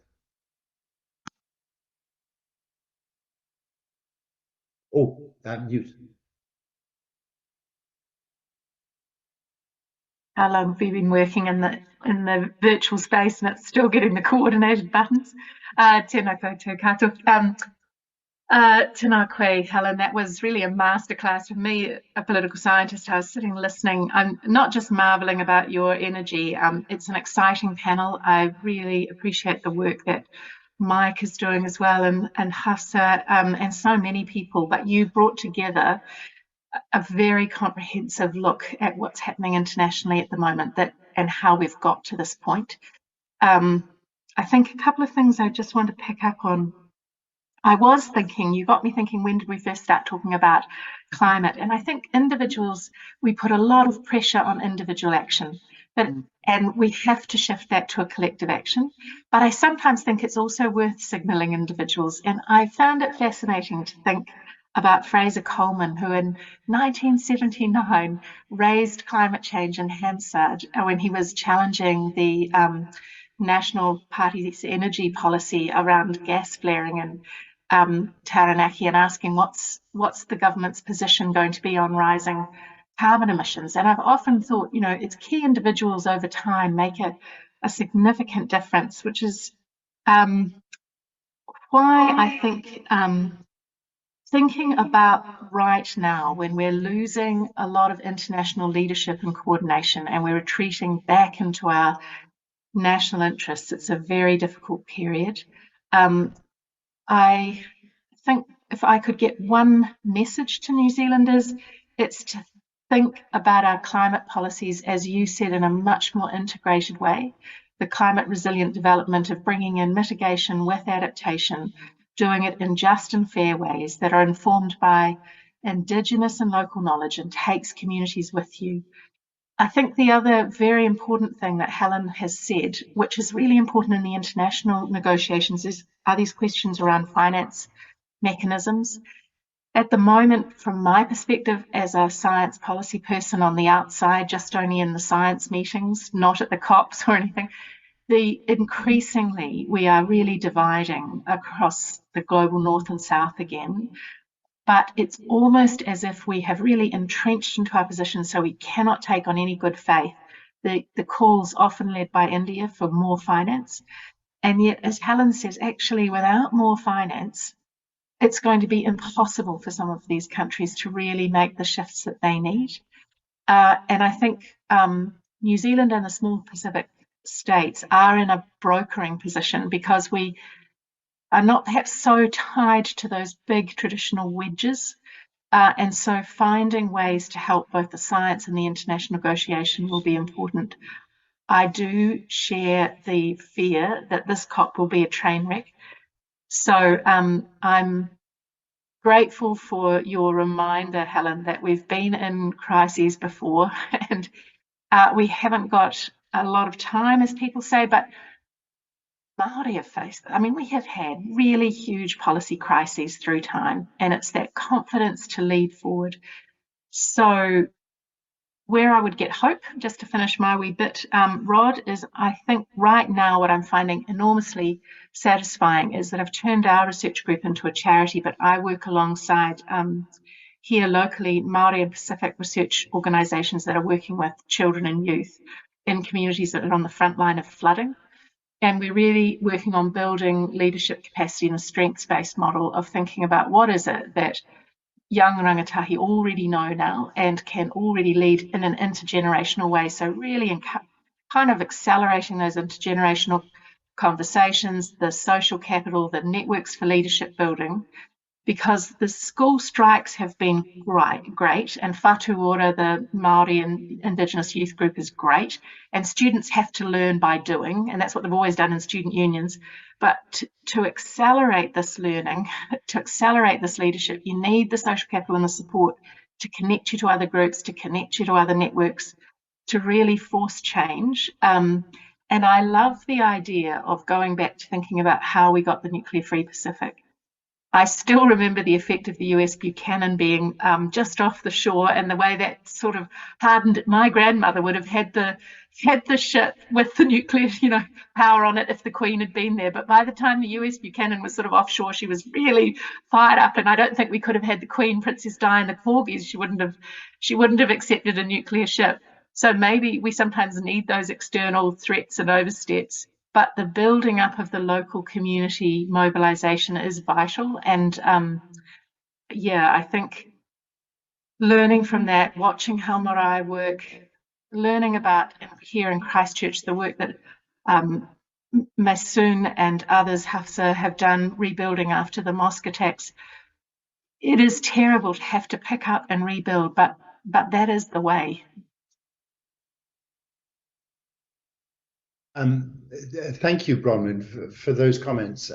Oh, mute. How long have we been working in the virtual space and it's still getting the coordinated buttons? Tēnā koutou katoa. Tēnā koe, Helen, that was really a masterclass for me, a political scientist. I was sitting listening. I'm not just marveling about your energy. It's an exciting panel. I really appreciate the work that Mike is doing as well, and Hafsa, and so many people, but you brought together a very comprehensive look at what's happening internationally at the moment and how we've got to this point. I think a couple of things I just want to pick up on. I was thinking, you got me thinking, when did we first start talking about climate? And I think individuals, we put a lot of pressure on individual action. And we have to shift that to a collective action. But I sometimes think it's also worth signalling individuals. And I found it fascinating to think about Fraser Coleman, who in 1979 raised climate change in Hansard when he was challenging the National Party's energy policy around gas flaring in Taranaki, and asking what's the government's position going to be on rising carbon emissions. And I've often thought, it's key individuals over time make a significant difference, which is why I think thinking about right now, when we're losing a lot of international leadership and coordination and we're retreating back into our national interests, it's a very difficult period. I think if I could get one message to New Zealanders, it's to think about our climate policies, as you said, in a much more integrated way. The climate resilient development of bringing in mitigation with adaptation, doing it in just and fair ways that are informed by Indigenous and local knowledge and takes communities with you. I think the other very important thing that Helen has said, which is really important in the international negotiations, are these questions around finance mechanisms. At the moment, from my perspective as a science policy person on the outside, just only in the science meetings, not at the COPs or anything, increasingly we are really dividing across the global north and south again. But it's almost as if we have really entrenched into our position, so we cannot take on any good faith the calls often led by India for more finance. And yet, as Helen says, actually without more finance, it's going to be impossible for some of these countries to really make the shifts that they need. And I think New Zealand and the small Pacific states are in a brokering position because we are not perhaps so tied to those big traditional wedges. And so finding ways to help both the science and the international negotiation will be important. I do share the fear that this COP will be a train wreck. So I'm grateful for your reminder, Helen, that we've been in crises before and we haven't got a lot of time, as people say, but Māori have faced, we have had really huge policy crises through time, and it's that confidence to lead forward. So where I would get hope, just to finish my wee bit, Rod, is I think right now what I'm finding enormously satisfying is that I've turned our research group into a charity, but I work alongside here locally Māori and Pacific research organisations that are working with children and youth in communities that are on the front line of flooding. And we're really working on building leadership capacity in a strengths-based model of thinking about what is it that young rangatahi already know now and can already lead in an intergenerational way. So really kind of accelerating those intergenerational conversations, the social capital, the networks for leadership building, because the school strikes have been great, and Whatu Ora, the Māori and Indigenous youth group, is great, and students have to learn by doing, and that's what they've always done in student unions. But to accelerate this learning, to accelerate this leadership, you need the social capital and the support to connect you to other groups, to connect you to other networks, to really force change. And I love the idea of going back to thinking about how we got the nuclear-free Pacific. I still remember the effect of the US Buchanan being just off the shore, and the way that sort of hardened it. My grandmother would have had the ship with the nuclear, power on it if the Queen had been there. But by the time the US Buchanan was sort of offshore, she was really fired up, and I don't think we could have had the Queen, Princess Di, and the Corgis. She wouldn't have accepted a nuclear ship. So maybe we sometimes need those external threats and oversteps. But the building up of the local community mobilisation is vital. And I think learning from that, watching how marae work, learning about here in Christchurch, the work that Masoon and others, Hafsa, have done rebuilding after the mosque attacks. It is terrible to have to pick up and rebuild, but that is the way. Thank you, Bronwyn, for those comments,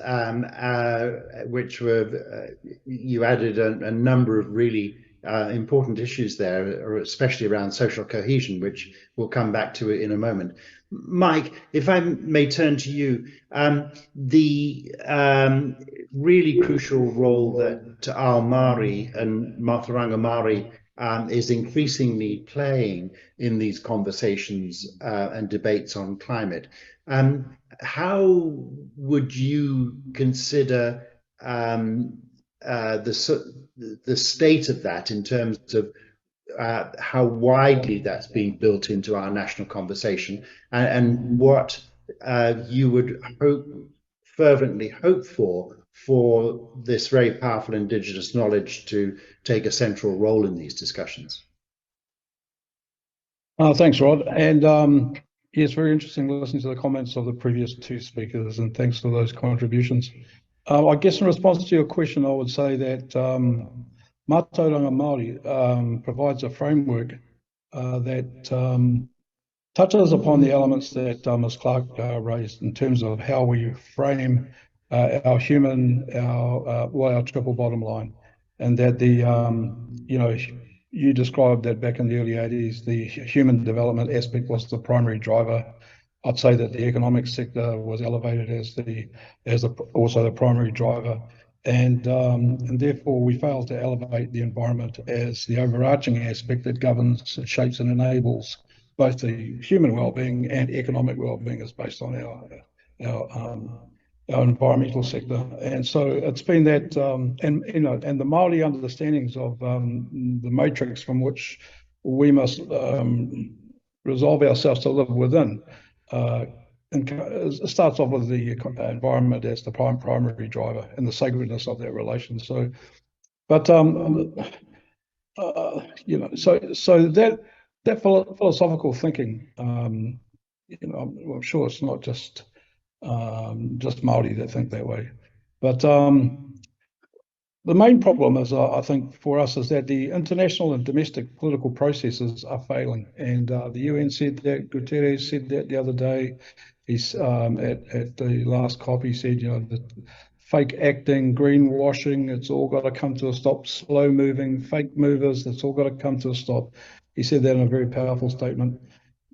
which were you added a number of really important issues there, especially around social cohesion, which we'll come back to in a moment. Mike, if I may turn to you, the really crucial role that Ao Māori and Mātauranga Māori is increasingly playing in these conversations and debates on climate. How would you consider the state of that in terms of how widely that's being built into our national conversation, and what you would fervently hope for this very powerful Indigenous knowledge to take a central role in these discussions? Thanks, Rod. And yes, very interesting listening to the comments of the previous two speakers, and thanks for those contributions. I guess in response to your question, I would say that Mātauranga Māori provides a framework that touches upon the elements that Ms. Clark raised in terms of how we frame our triple bottom line, and that you described that back in the early 80s, the human development aspect was the primary driver. I'd say that the economic sector was elevated as also the primary driver, and therefore we failed to elevate the environment as the overarching aspect that governs, shapes, and enables both the human well-being and economic well-being is based on our environmental sector. And so it's been that, and the Māori understandings of the matrix from which we must resolve ourselves to live within. It starts off with the environment as the primary driver and the sacredness of that relation. So, but so that philosophical thinking, I'm sure it's not just Māori that think that way, but the main problem is, I think, for us is that the international and domestic political processes are failing, and the UN said that. Guterres said that the other day. He's at the last COP. He said, the fake acting, greenwashing, it's all got to come to a stop. Slow moving, fake movers, it's all got to come to a stop. He said that in a very powerful statement.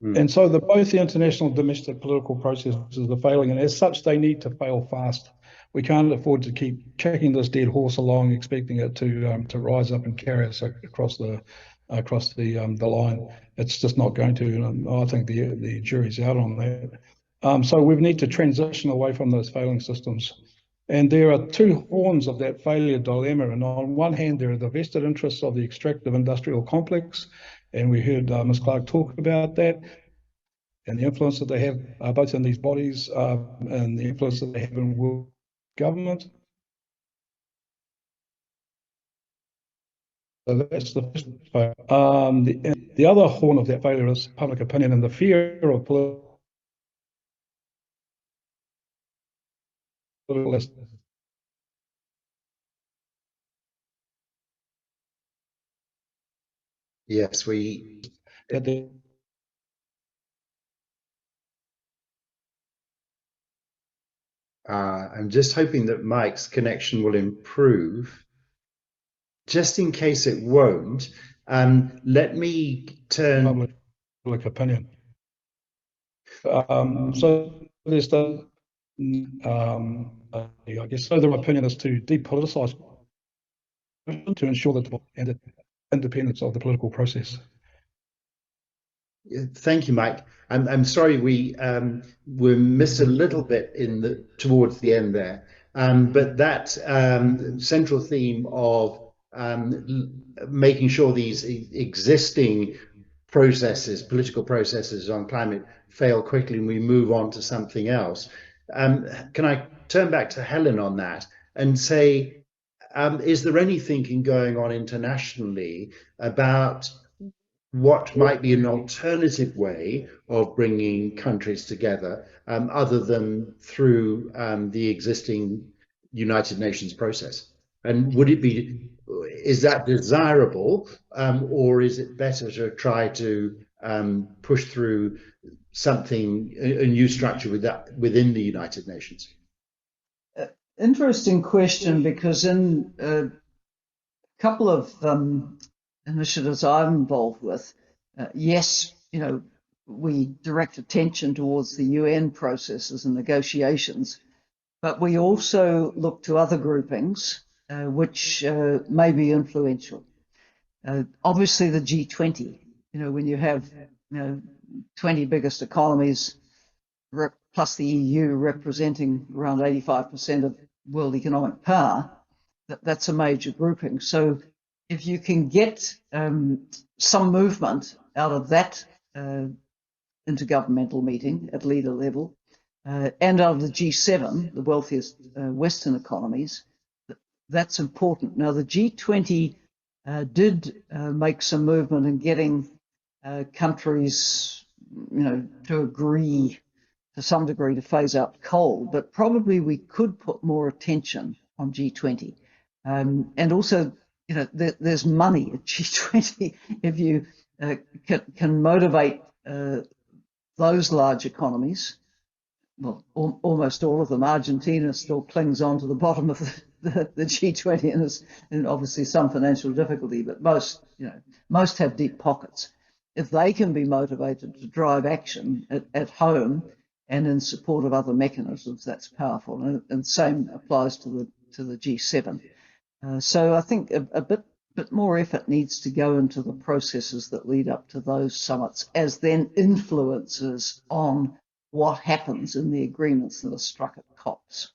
And so both the international and domestic political processes are failing, and as such, they need to fail fast. We can't afford to keep kicking this dead horse along, expecting it to rise up and carry us across the line. It's just not going to, and I think the jury's out on that. So we need to transition away from those failing systems. And there are two horns of that failure dilemma. And on one hand, there are the vested interests of the extractive industrial complex, and we heard Ms. Clark talk about that, and the influence that they have both in these bodies and the influence that they have in world government. So that's the first failure. The other horn of that failure is public opinion and the fear of political. Yes, I'm just hoping that Mike's connection will improve. Just in case it won't, let me turn public opinion. So there's the I guess so. Their opinion is to depoliticize, to ensure that the independence of the political process. Thank you, Mike. I'm sorry we missed a little bit towards the end there, but that central theme of making sure these existing processes, political processes on climate, fail quickly and we move on to something else. Can I turn back to Helen on that and say, is there any thinking going on internationally about what might be an alternative way of bringing countries together, other than through the existing United Nations process? And is that desirable, or is it better to try to push through something, a new structure within the United Nations? Interesting question, because in a couple of initiatives I'm involved with, yes, we direct attention towards the UN processes and negotiations, but we also look to other groupings which may be influential. Obviously, the G20, when you have 20 biggest economies plus the EU representing around 85% of world economic power, that's a major grouping. So if you can get some movement out of that intergovernmental meeting at leader level, and out of the G7, the wealthiest Western economies, that's important. Now, the G20 did make some movement in getting countries, to agree to some degree to phase out coal, but probably we could put more attention on G20. And also, there's money at G20 if you can motivate those large economies. Well, almost all of them. Argentina still clings on to the bottom of the G20 and obviously some financial difficulty, but most have deep pockets. If they can be motivated to drive action at home and in support of other mechanisms, that's powerful. And same applies to the G7. So I think a bit more effort needs to go into the processes that lead up to those summits as then influences on what happens in the agreements that are struck at COPs.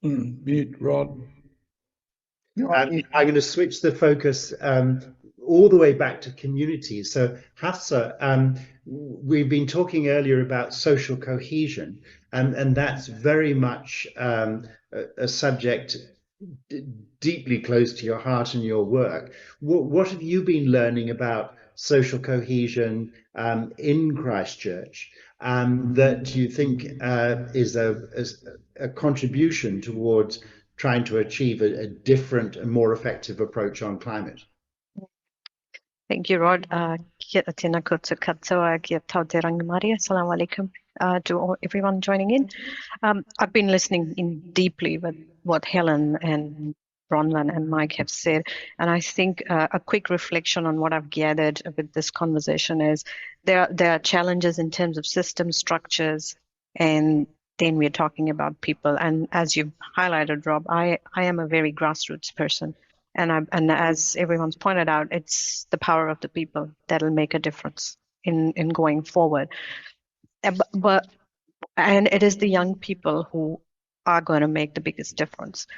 Mute, Rod. I'm going to switch the focus all the way back to communities. So Hafsa, we've been talking earlier about social cohesion, and that's very much a subject deeply close to your heart and your work. What have you been learning about social cohesion in Christchurch that you think is a contribution towards trying to achieve a different and more effective approach on climate? Thank you, Rod. Tēnā koutou katoa, kia tau te rangimaria. Assalamu alaikum to everyone joining in. I've been listening in deeply with what Helen and Bronwyn and Mike have said, and I think a quick reflection on what I've gathered with this conversation is there are challenges in terms of system structures, and then we're talking about people. And as you've highlighted, Rob, I am a very grassroots person. And as everyone's pointed out, it's the power of the people that'll make a difference in going forward. And it is the young people who are going to make the biggest difference.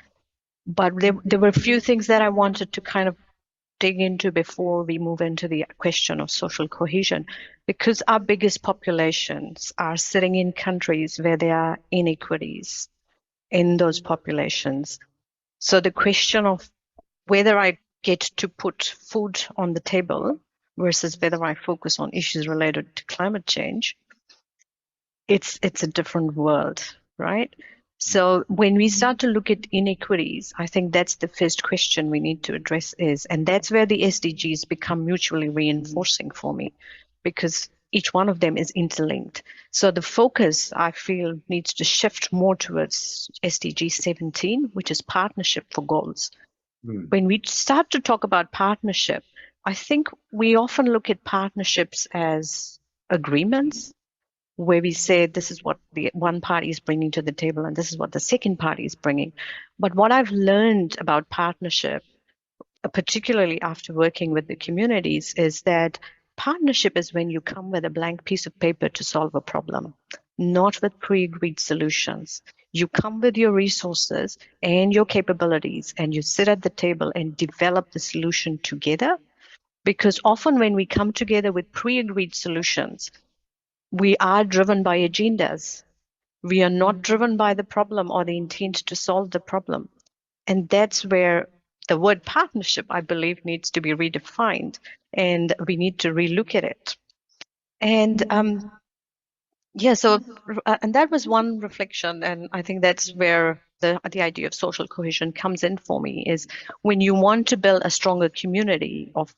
But there were a few things that I wanted to kind of dig into before we move into the question of social cohesion, because our biggest populations are sitting in countries where there are inequities in those populations. So the question of whether I get to put food on the table versus whether I focus on issues related to climate change, it's a different world, right? So when we start to look at inequities, I think that's the first question we need to address and that's where the SDGs become mutually reinforcing for me, because each one of them is interlinked. So the focus, I feel, needs to shift more towards SDG 17, which is partnership for goals. When we start to talk about partnership, I think we often look at partnerships as agreements where we say this is what the one party is bringing to the table and this is what the second party is bringing. But what I've learned about partnership, particularly after working with the communities, is that partnership is when you come with a blank piece of paper to solve a problem, not with pre-agreed solutions. You come with your resources and your capabilities and you sit at the table and develop the solution together. Because often when we come together with pre-agreed solutions, we are driven by agendas. We are not driven by the problem or the intent to solve the problem. And that's where the word partnership, I believe, needs to be redefined, and we need to relook at it. And and that was one reflection, and I think that's where the idea of social cohesion comes in for me, is when you want to build a stronger community of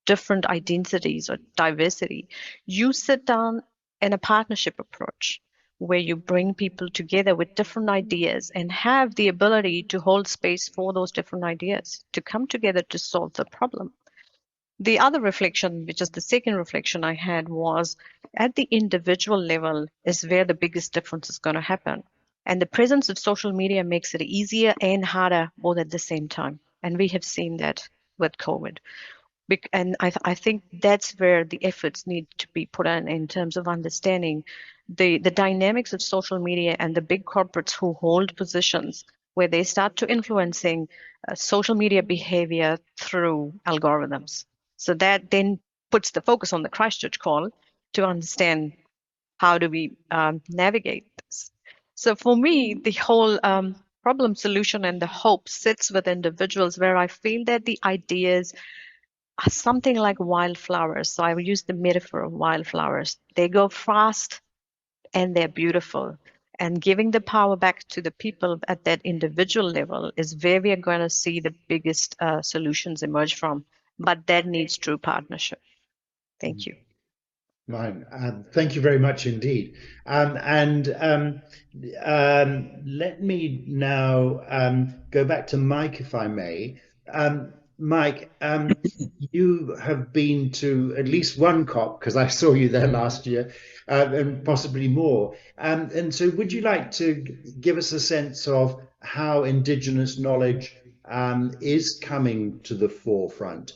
different identities or diversity, you sit down in a partnership approach where you bring people together with different ideas and have the ability to hold space for those different ideas to come together to solve the problem. The other reflection, which is the second reflection I had, was at the individual level is where the biggest difference is going to happen. And the presence of social media makes it easier and harder both at the same time. And we have seen that with COVID. And I think that's where the efforts need to be put in terms of understanding the dynamics of social media and the big corporates who hold positions where they start to influencing social media behavior through algorithms. So that then puts the focus on the Christchurch call to understand how do we navigate this. So for me, the whole problem solution and the hope sits with individuals where I feel that the ideas are something like wildflowers. So I will use the metaphor of wildflowers. They go fast and they're beautiful. And giving the power back to the people at that individual level is where we are going to see the biggest solutions emerge from. But that needs true partnership. Thank you. Fine. Thank you very much indeed. Let me now go back to Mike, if I may. Mike, you have been to at least one COP, because I saw you there last year, and possibly more. And so would you like to give us a sense of how Indigenous knowledge is coming to the forefront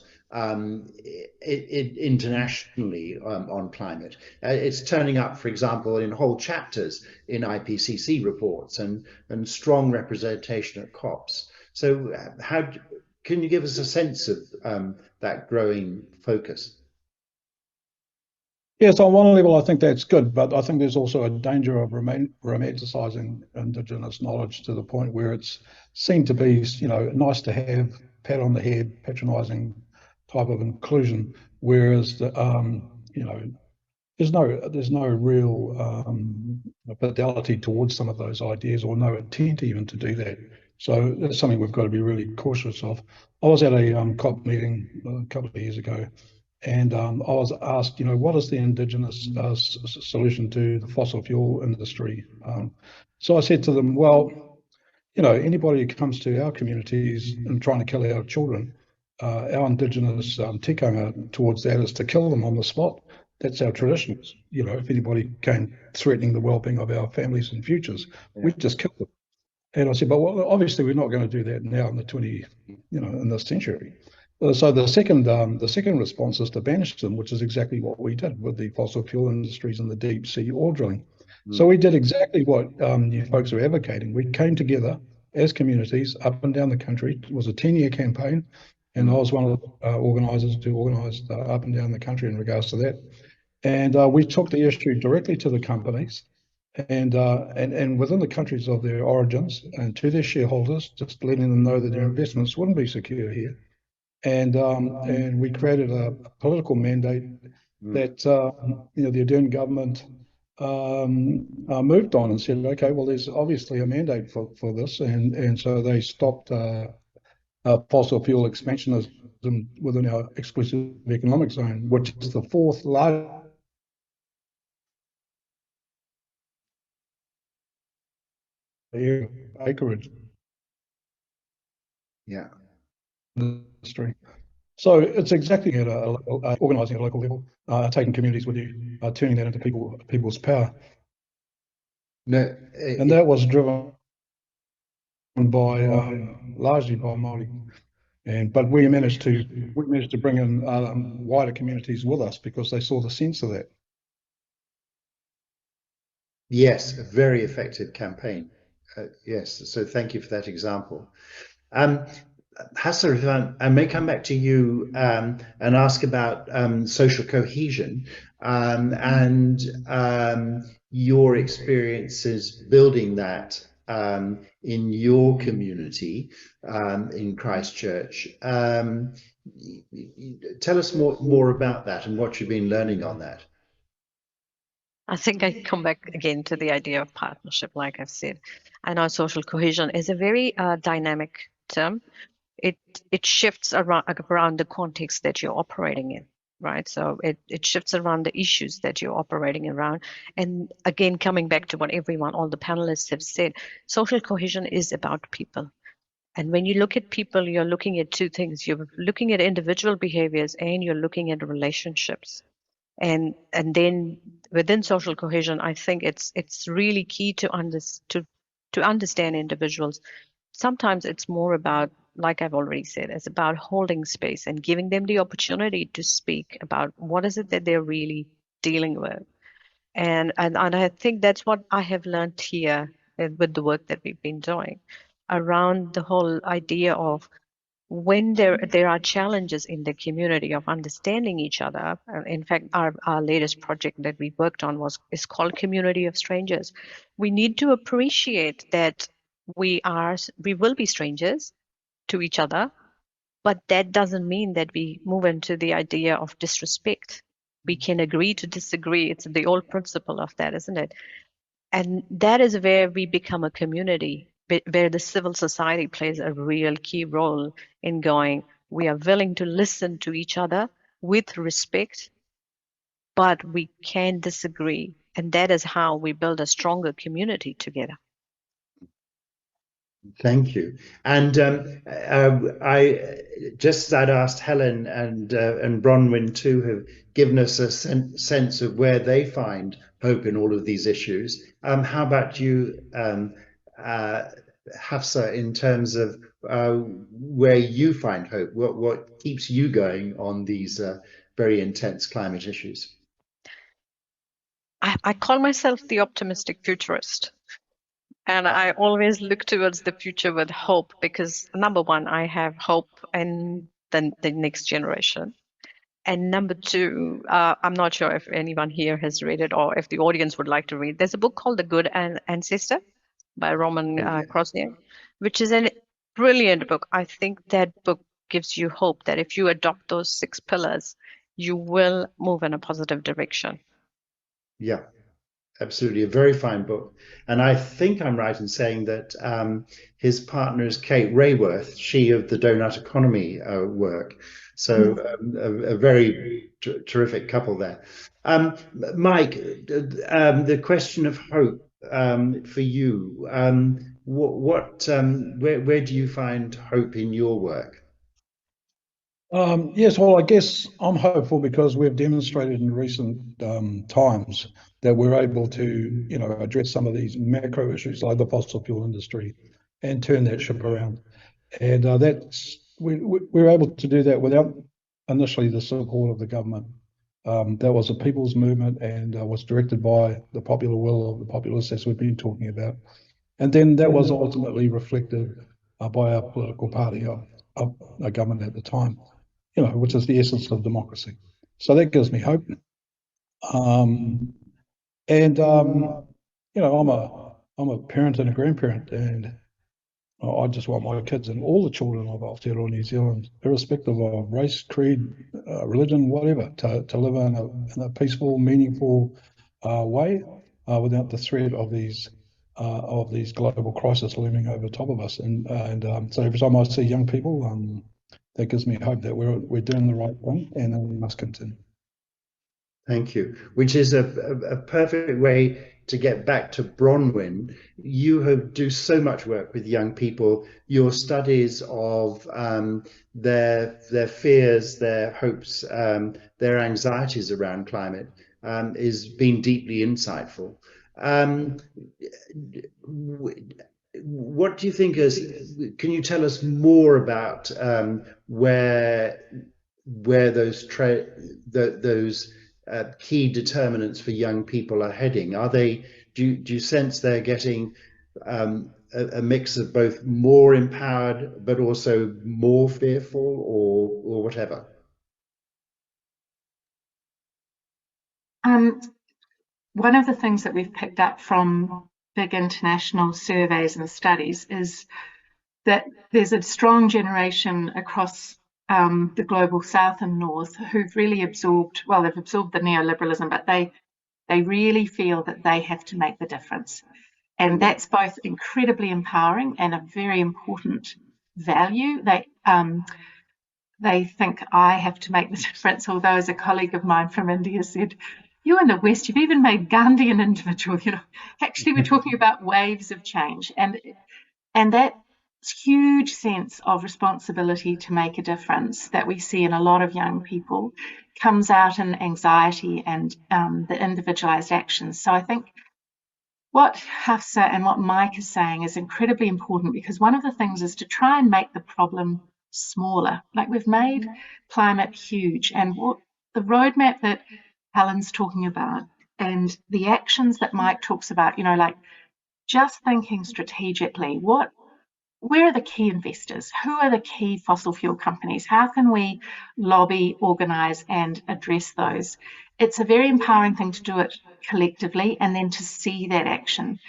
internationally on climate? It's turning up, for example, in whole chapters in IPCC reports and strong representation at COPs. So how can you give us a sense of that growing focus? Yes, on one level, I think that's good, but I think there's also a danger of romanticising Indigenous knowledge to the point where it's seen to be, nice to have, pat on the head, patronising type of inclusion, whereas there's no real fidelity towards some of those ideas, or no intent even to do that. So that's something we've got to be really cautious of. I was at a COP meeting a couple of years ago, and I was asked, what is the Indigenous solution to the fossil fuel industry? So I said to them, well, anybody who comes to our communities and trying to kill our children, our Indigenous tikanga towards that is to kill them on the spot. That's our traditions. If anybody came threatening the well-being of our families and futures, we just kill them. And I said, but well, obviously we're not going to do that now in the in this century. So the second response is to banish them, which is exactly what we did with the fossil fuel industries and the deep sea oil drilling. So we did exactly what you folks are advocating. We came together as communities up and down the country. It was a 10-year campaign, and I was one of the organisers who organised up and down the country in regards to that. And we took the issue directly to the companies and within the countries of their origins and to their shareholders, just letting them know that their investments wouldn't be secure here. And we created a political mandate that the Ardern government moved on and said, okay, well, there's obviously a mandate for this, and so they stopped fossil fuel expansionism within our exclusive economic zone, which is the fourth largest acreage. Yeah. Industry. So it's exactly at organising at a local level, taking communities with you, turning that into people's power. No, and that was driven by largely by Māori. But we managed to bring in wider communities with us because they saw the sense of that. Yes, a very effective campaign. Yes, so thank you for that example. Hassa, I may come back to you and ask about social cohesion and your experiences building that in your community in Christchurch. Tell us more about that and what you've been learning on that. I think I come back again to the idea of partnership, like I've said. I know social cohesion is a very dynamic term. It shifts around the context that you're operating in. right? So it shifts around the issues that you're operating around. And again, coming back to what all the panelists have said, social cohesion is about people. And when you look at people, you're looking at two things. You're looking at individual behaviors and you're looking at relationships. And then within social cohesion, I think it's really key to understand individuals. Sometimes it's more about, like I've already said, it's about holding space and giving them the opportunity to speak about what is it that they're really dealing with. And I think that's what I have learned here with the work that we've been doing around the whole idea of when there are challenges in the community of understanding each other. In fact, our latest project that we worked on is called Community of Strangers. We need to appreciate that we will be strangers to each other, but that doesn't mean that we move into the idea of disrespect. We can agree to disagree. It's the old principle of that, isn't it? And that is where we become a community, where the civil society plays a real key role in going, we are willing to listen to each other with respect, but we can disagree. And that is how we build a stronger community together. Thank you. And I just I'd asked Helen and Bronwyn too have given us a sense of where they find hope in all of these issues. How about you, Hafsa, in terms of where you find hope? What keeps you going on these very intense climate issues? I call myself the optimistic futurist. And I always look towards the future with hope because, number one, I have hope in the next generation. And number two, I'm not sure if anyone here has read it or if the audience would like to read. There's a book called The Good Ancestor by Roman Krosniak, which is a brilliant book. I think that book gives you hope that if you adopt those 6 pillars, you will move in a positive direction. Yeah. Absolutely, a very fine book. And I think I'm right in saying that his partner is Kate Rayworth, she of the Donut Economy work. So a very terrific couple there. Mike, the question of hope for you, where do you find hope in your work? Yes, well, I guess I'm hopeful because we've demonstrated in recent times that we're able to, address some of these macro issues like the fossil fuel industry and turn that ship around. And we're able to do that without initially the support of the government. That was a people's movement and was directed by the popular will of the populace, as we've been talking about. And then that was ultimately reflected by our political party of a government at the time. Which is the essence of democracy. So that gives me hope. I'm a parent and a grandparent, and I just want my kids and all the children of Aotearoa New Zealand, irrespective of race, creed, religion, whatever, to live in a peaceful, meaningful way without the threat of these global crises looming over top of us. And so every time I see young people, that gives me hope that we're doing the right thing, and we must continue. Thank you. Which is a perfect way to get back to Bronwyn. You do so much work with young people. Your studies of their fears, their hopes, their anxieties around climate is been deeply insightful. What do you think can you tell us more about where those key determinants for young people are heading? Do you sense they're getting a mix of both more empowered but also more fearful or whatever? One of the things that we've picked up from big international surveys and studies is that there's a strong generation across the global south and north who've really absorbed the neoliberalism, but they really feel that they have to make the difference. And that's both incredibly empowering and a very important value. they think I have to make the difference, although as a colleague of mine from India said, you in the West, you've even made Gandhi an individual. Actually we're talking about waves of change, and that huge sense of responsibility to make a difference that we see in a lot of young people comes out in anxiety and the individualized actions. So I think what Hafsa and what Mike is saying is incredibly important, because one of the things is to try and make the problem smaller. Like, we've made climate huge, and what the roadmap that Helen's talking about and the actions that Mike talks about, like just thinking strategically, where are the key investors? Who are the key fossil fuel companies? How can we lobby, organise and address those? It's a very empowering thing to do it collectively and then to see that action.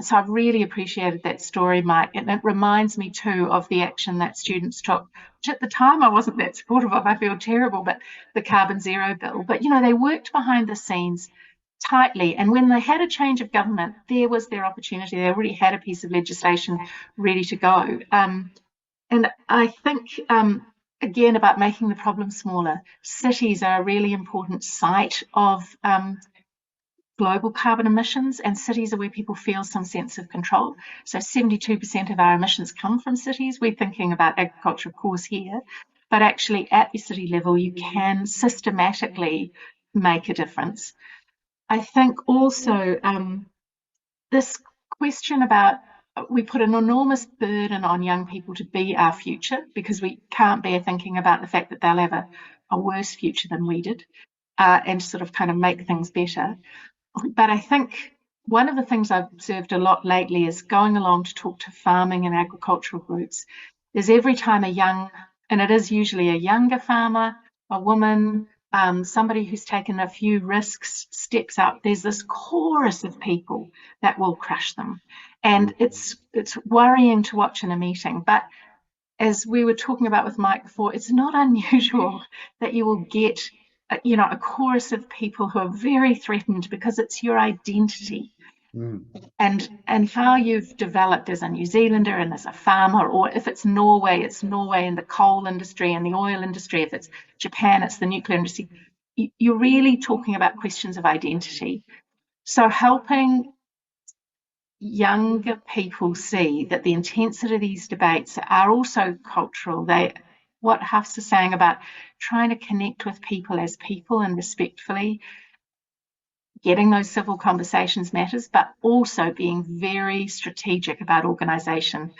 So I've really appreciated that story, Mike, and it reminds me too of the action that students took, which at the time I wasn't that supportive of. I feel terrible, but the carbon zero bill. But, they worked behind the scenes tightly, and when they had a change of government, there was their opportunity. They already had a piece of legislation ready to go, and I think again about making the problem smaller. Cities are a really important site of global carbon emissions, and cities are where people feel some sense of control. So 72% of our emissions come from cities. We're thinking about agriculture, of course, here, but actually at the city level you can systematically make a difference. I think also this question about, we put an enormous burden on young people to be our future, because we can't bear thinking about the fact that they'll have a worse future than we did, and sort of kind of make things better. But I think one of the things I've observed a lot lately is going along to talk to farming and agricultural groups, is every time and it is usually a younger farmer, a woman, somebody who's taken a few risks, steps up, there's this chorus of people that will crush them. And it's worrying to watch in a meeting. But as we were talking about with Mike before, it's not unusual that you will get a chorus of people who are very threatened because it's your identity. And how you've developed as a New Zealander and as a farmer, or if it's Norway in the coal industry and the oil industry. If it's Japan, it's the nuclear industry. You're really talking about questions of identity. So helping younger people see that the intensity of these debates are also cultural. What Hafs is saying about trying to connect with people as people and respectfully, getting those civil conversations matters, but also being very strategic about organisation.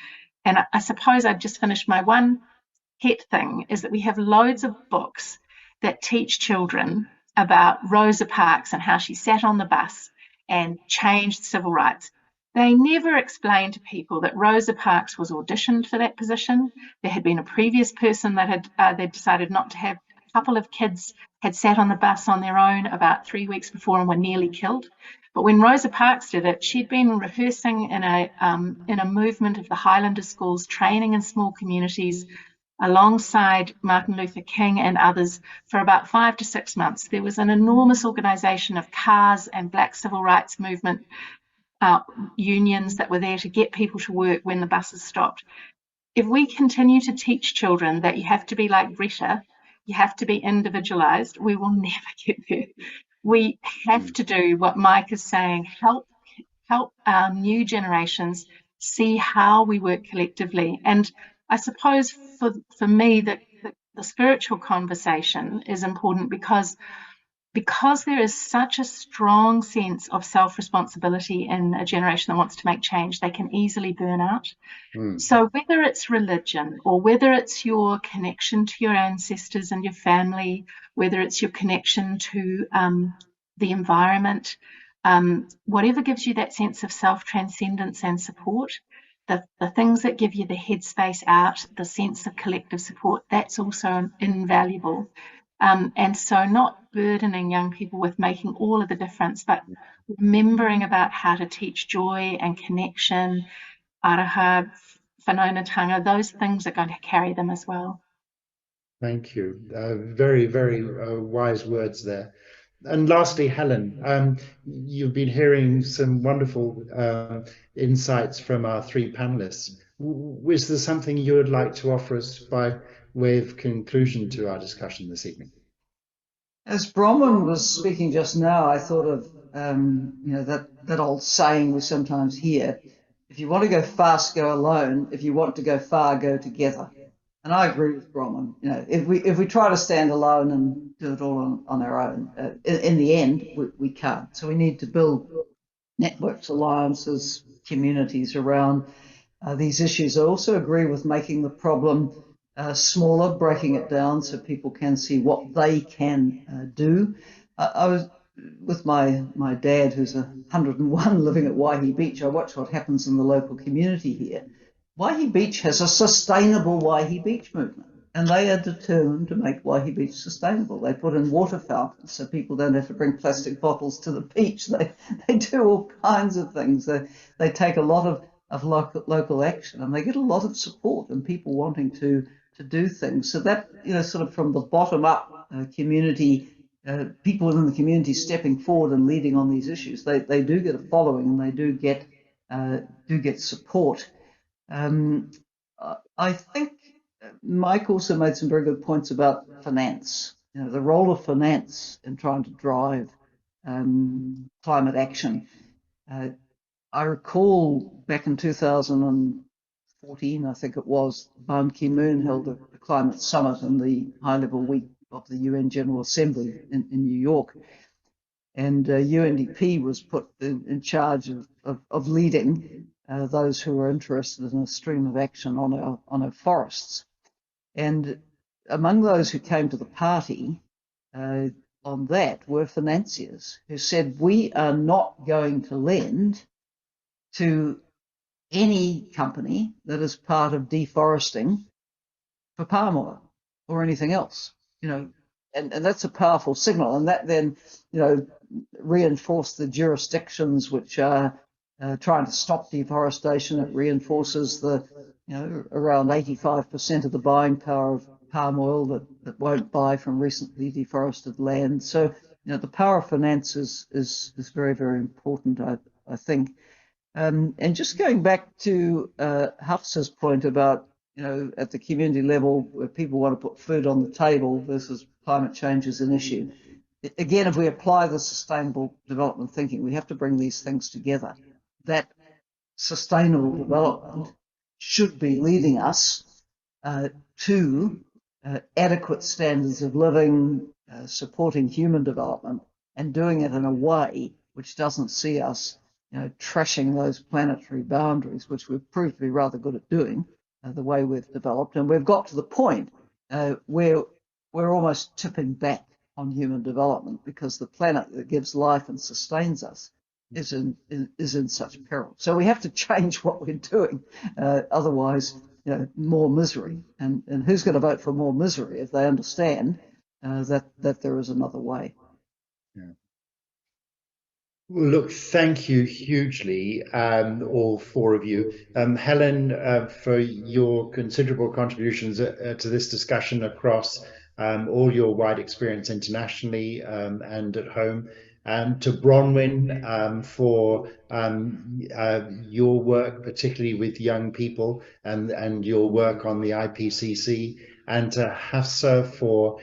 And I suppose I've just finished my one pet thing, is that we have loads of books that teach children about Rosa Parks and how she sat on the bus and changed civil rights. They never explain to people that Rosa Parks was auditioned for that position. There had been a previous person that they'd decided not to have. A couple of kids had sat on the bus on their own about 3 weeks before and were nearly killed. But when Rosa Parks did it, she'd been rehearsing in a movement of the Highlander schools, training in small communities alongside Martin Luther King and others for about 5 to 6 months. There was an enormous organisation of CARS and Black Civil Rights Movement unions that were there to get people to work when the buses stopped. If we continue to teach children that you have to be like Greta, you have to be individualized, we will never get there. We have to do what Mike is saying, help our new generations see how we work collectively. And I suppose for me, the spiritual conversation is important because there is such a strong sense of self-responsibility in a generation that wants to make change, they can easily burn out. So whether it's religion, or whether it's your connection to your ancestors and your family, whether it's your connection to the environment, whatever gives you that sense of self-transcendence and support, the things that give you the headspace out, the sense of collective support, that's also invaluable. And so not burdening young people with making all of the difference, but remembering about how to teach joy and connection, araha, whanaungatanga, those things are going to carry them as well. Thank you. Very, very wise words there. And lastly, Helen, you've been hearing some wonderful insights from our three panelists. Is there something you would like to offer us by with conclusion to our discussion this evening. As Bronwyn was speaking just now, I thought of that old saying we sometimes hear: if you want to go fast, go alone. If you want to go far, go together. And I agree with Bronwyn. If we try to stand alone and do it all on our own, in the end, we can't. So we need to build networks, alliances, communities around these issues. I also agree with making the problem smaller, breaking it down so people can see what they can do. I was with my dad, who's 101, living at Waihi Beach. I watch what happens in the local community here. Waihi Beach has a sustainable Waihi Beach movement, and they are determined to make Waihi Beach sustainable. They put in water fountains so people don't have to bring plastic bottles to the beach. They do all kinds of things. They take a lot of local action, and they get a lot of support and people wanting to do things. So that, sort of from the bottom up, community, people within the community stepping forward and leading on these issues, they do get a following, and they do get support. I think Mike also made some very good points about finance. The role of finance in trying to drive climate action. I recall back in 2014, I think it was, Ban Ki-moon held a climate summit in the high-level week of the UN General Assembly in New York. And UNDP was put in charge of leading those who were interested in a stream of action on our forests. And among those who came to the party on that were financiers who said, we are not going to lend to any company that is part of deforesting for palm oil or anything else, and that's a powerful signal. And that then, reinforced the jurisdictions which are trying to stop deforestation. It reinforces the, around 85% of the buying power of palm oil that won't buy from recently deforested land. So, the power of finance is very, very important, I think. And just going back to Hafsa's point about, at the community level where people want to put food on the table versus climate change is an issue. Again, if we apply the sustainable development thinking, we have to bring these things together. That sustainable development should be leading us to adequate standards of living, supporting human development, and doing it in a way which doesn't see us trashing those planetary boundaries, which we've proved to be rather good at doing, the way we've developed. And we've got to the point where we're almost tipping back on human development because the planet that gives life and sustains us is in such peril. So we have to change what we're doing. Otherwise, more misery. And who's going to vote for more misery if they understand that there is another way? Yeah. Well, look, thank you hugely, all four of you. Helen, for your considerable contributions to this discussion across all your wide experience internationally and at home. To Bronwyn for your work, particularly with young people and your work on the IPCC, and to Hafsa for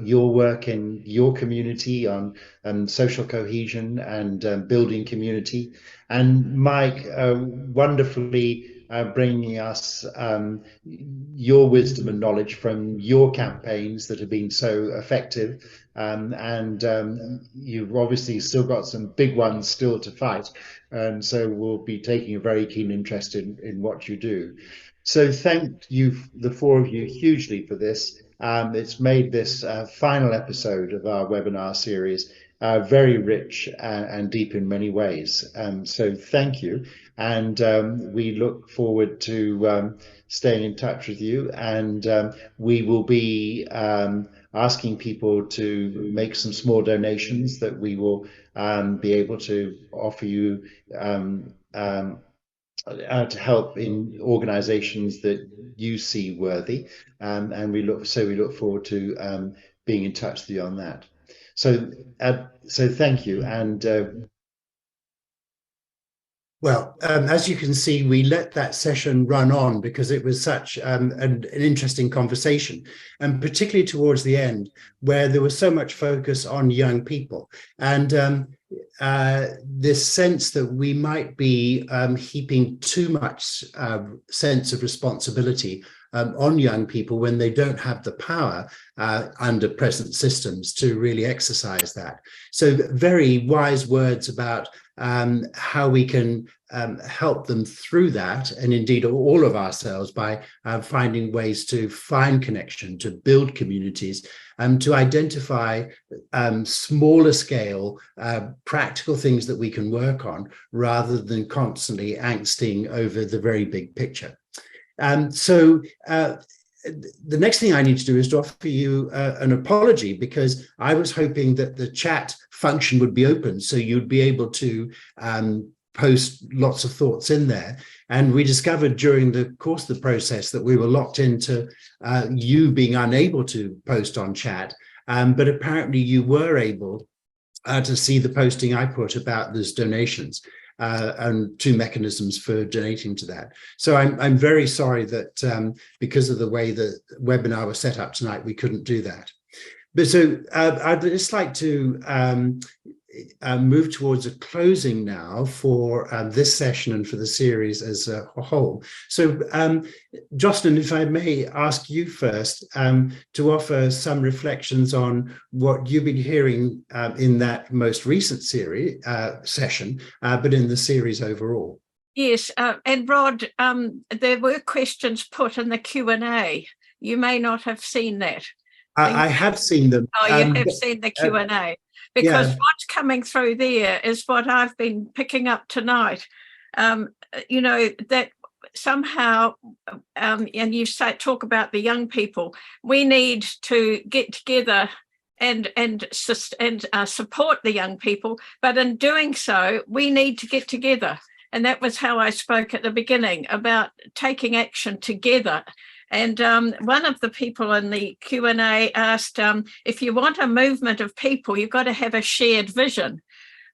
your work in your community on social cohesion and building community, and Mike wonderfully bringing us your wisdom and knowledge from your campaigns that have been so effective, and you've obviously still got some big ones still to fight, and so we'll be taking a very keen interest in what you do. So thank you, the four of you, hugely for this. It's made this final episode of our webinar series very rich and deep in many ways. So thank you. And we look forward to staying in touch with you. And we will be asking people to make some small donations that we will be able to offer you to help in organizations that you see worthy, and we look forward to being in touch with you on that. So thank you, and Well, as you can see, we let that session run on because it was such an interesting conversation, and particularly towards the end, where there was so much focus on young people, and this sense that we might be heaping too much sense of responsibility on young people when they don't have the power under present systems to really exercise that. So very wise words about how we can help them through that, and indeed all of ourselves, by finding ways to find connection, to build communities, to identify smaller scale practical things that we can work on rather than constantly angsting over the very big picture. So the next thing I need to do is to offer you an apology, because I was hoping that the chat function would be open so you'd be able to post lots of thoughts in there. And we discovered during the course of the process that we were locked into you being unable to post on chat, but apparently you were able to see the posting I put about those donations. And 2 mechanisms for donating to that. So I'm very sorry that because of the way the webinar was set up tonight, we couldn't do that. But so I'd just like to move towards a closing now for this session and for the series as a whole. So Jocelyn, if I may ask you first to offer some reflections on what you've been hearing in that most recent series session, but in the series overall. Yes, and Rod, there were questions put in the Q&A. You may not have seen that. I have seen them. Oh, you have seen the Q&A. Because what's coming through there is what I've been picking up tonight. You know, that somehow, and you talk about the young people, we need to get together and support the young people. But in doing so, we need to get together. And that was how I spoke at the beginning about taking action together. And one of the people in the Q&A asked, if you want a movement of people, you've got to have a shared vision.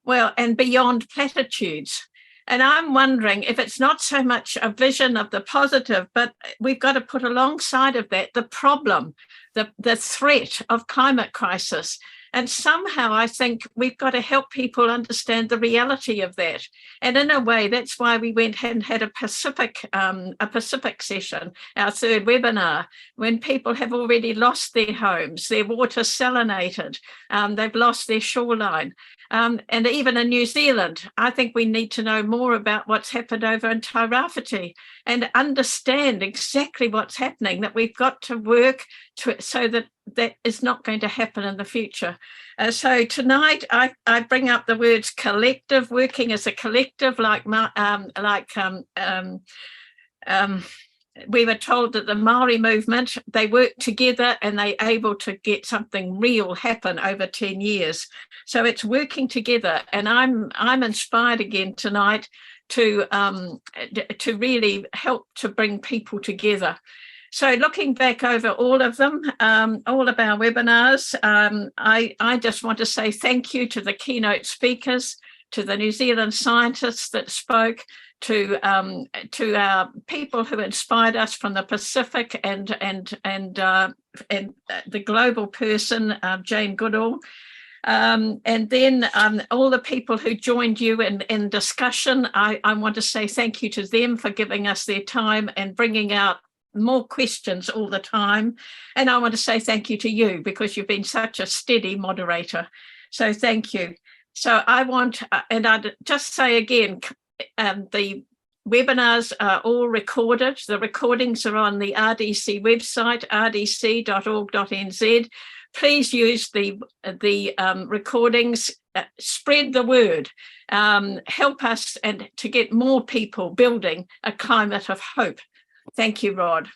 Well, and beyond platitudes. And I'm wondering if it's not so much a vision of the positive, but we've got to put alongside of that the problem, the threat of climate crisis. And somehow I think we've got to help people understand the reality of that. And in a way, that's why we went and had a Pacific session, our 3rd webinar, when people have already lost their homes, their water salinated, they've lost their shoreline. And even in New Zealand, I think we need to know more about what's happened over in Tairāwhiti and understand exactly what's happening, that we've got to work so that that is not going to happen in the future. So tonight I bring up the words collective, working as a collective, we were told that the Māori movement, they worked together and they able to get something real happen over 10 years. So it's working together, and I'm inspired again tonight to really help to bring people together. So looking back over all of them, all of our webinars, I just want to say thank you to the keynote speakers, to the New Zealand scientists that spoke, to our people who inspired us from the Pacific and the global person, Jane Goodall. And then all the people who joined you in discussion, I want to say thank you to them for giving us their time and bringing out more questions all the time. And I want to say thank you to you, because you've been such a steady moderator. So thank you. So I want, and I'd just say again, the webinars are all recorded. The recordings are on the RDC website, rdc.org.nz. Please use the recordings, spread the word, help us and to get more people building a climate of hope. Thank you, Rod.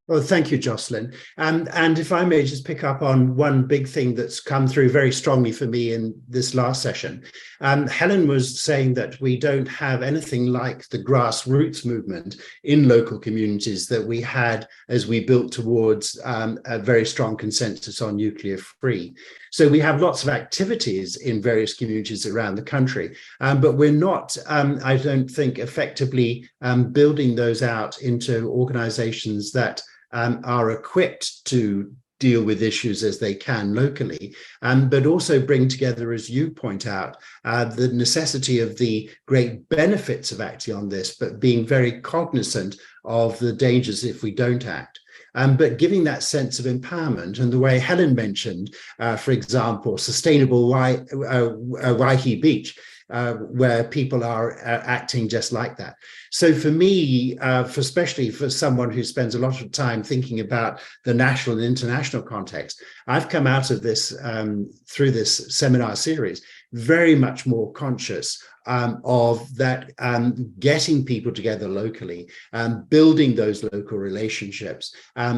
Well, thank you, Jocelyn. And if I may just pick up on one big thing that's come through very strongly for me in this last session. Helen was saying that we don't have anything like the grassroots movement in local communities that we had as we built towards a very strong consensus on nuclear free. So we have lots of activities in various communities around the country, but we're not, I don't think, effectively building those out into organizations that are equipped to deal with issues as they can locally, but also bring together, as you point out, the necessity of the great benefits of acting on this, but being very cognizant of the dangers if we don't act. But giving that sense of empowerment, and the way Helen mentioned, for example, sustainable Waihi Beach, where people are acting just like that. So for me, especially for someone who spends a lot of time thinking about the national and international context, I've come out of this through this seminar series very much more conscious of that, getting people together locally, building those local relationships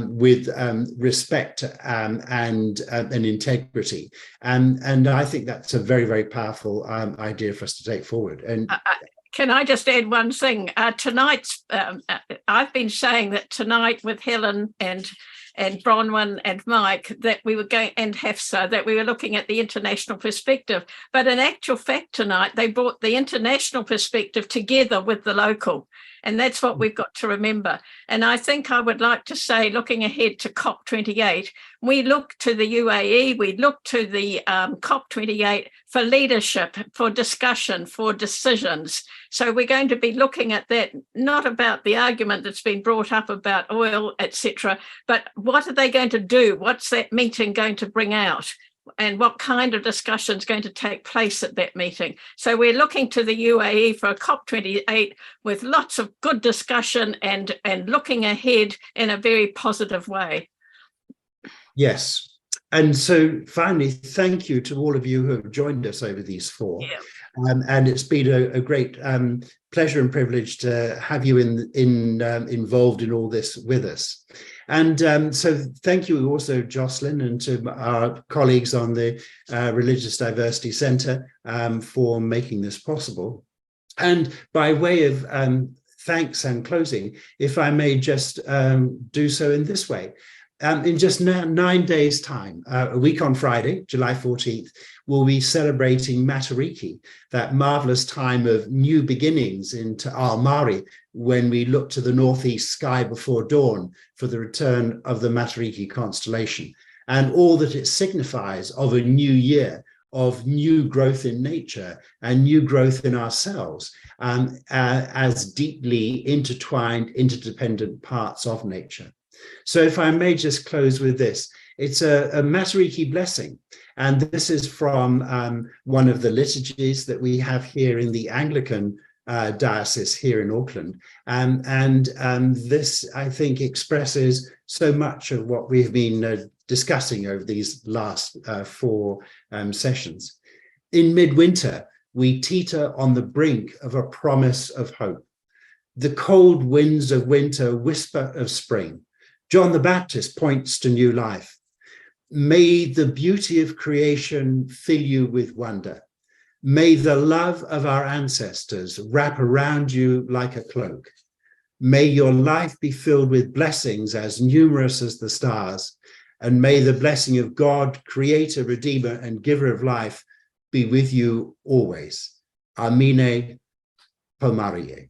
with respect and integrity. And I think that's a very, very powerful idea for us to take forward. And can I just add one thing? Tonight's, I've been saying that tonight with Helen and Bronwyn and Mike, that we were going, and Hafsa, that we were looking at the international perspective. But in actual fact tonight, they brought the international perspective together with the local. And that's what we've got to remember. And I think I would like to say, looking ahead to COP28, we look to the UAE, we look to the COP28 for leadership, for discussion, for decisions. So we're going to be looking at that, not about the argument that's been brought up about oil, etc., but what are they going to do? What's that meeting going to bring out? And what kind of discussion is going to take place at that meeting? So we're looking to the UAE for a COP28 with lots of good discussion and looking ahead in a very positive way. yes. And so finally, thank you to all of you who have joined us over these four. Yeah. And it's been a great pleasure and privilege to have you involved in all this with us. And so thank you also, Jocelyn, and to our colleagues on the Religious Diversity Centre for making this possible. And by way of thanks and closing, if I may just do so in this way. In just 9 days' time, a week on Friday, July 14th, we'll be celebrating Matariki, that marvelous time of new beginnings into Al-Mari, when we look to the northeast sky before dawn for the return of the Matariki constellation, and all that it signifies of a new year, of new growth in nature and new growth in ourselves, as deeply intertwined, interdependent parts of nature. So if I may just close with this, it's a Matariki blessing. And this is from one of the liturgies that we have here in the Anglican diocese here in Auckland. And this, I think, expresses so much of what we've been discussing over these last four sessions. In midwinter, we teeter on the brink of a promise of hope. The cold winds of winter whisper of spring. John the Baptist points to new life. May the beauty of creation fill you with wonder. May the love of our ancestors wrap around you like a cloak. May your life be filled with blessings as numerous as the stars. And may the blessing of God, creator, redeemer, and giver of life be with you always. Amine Pomarie.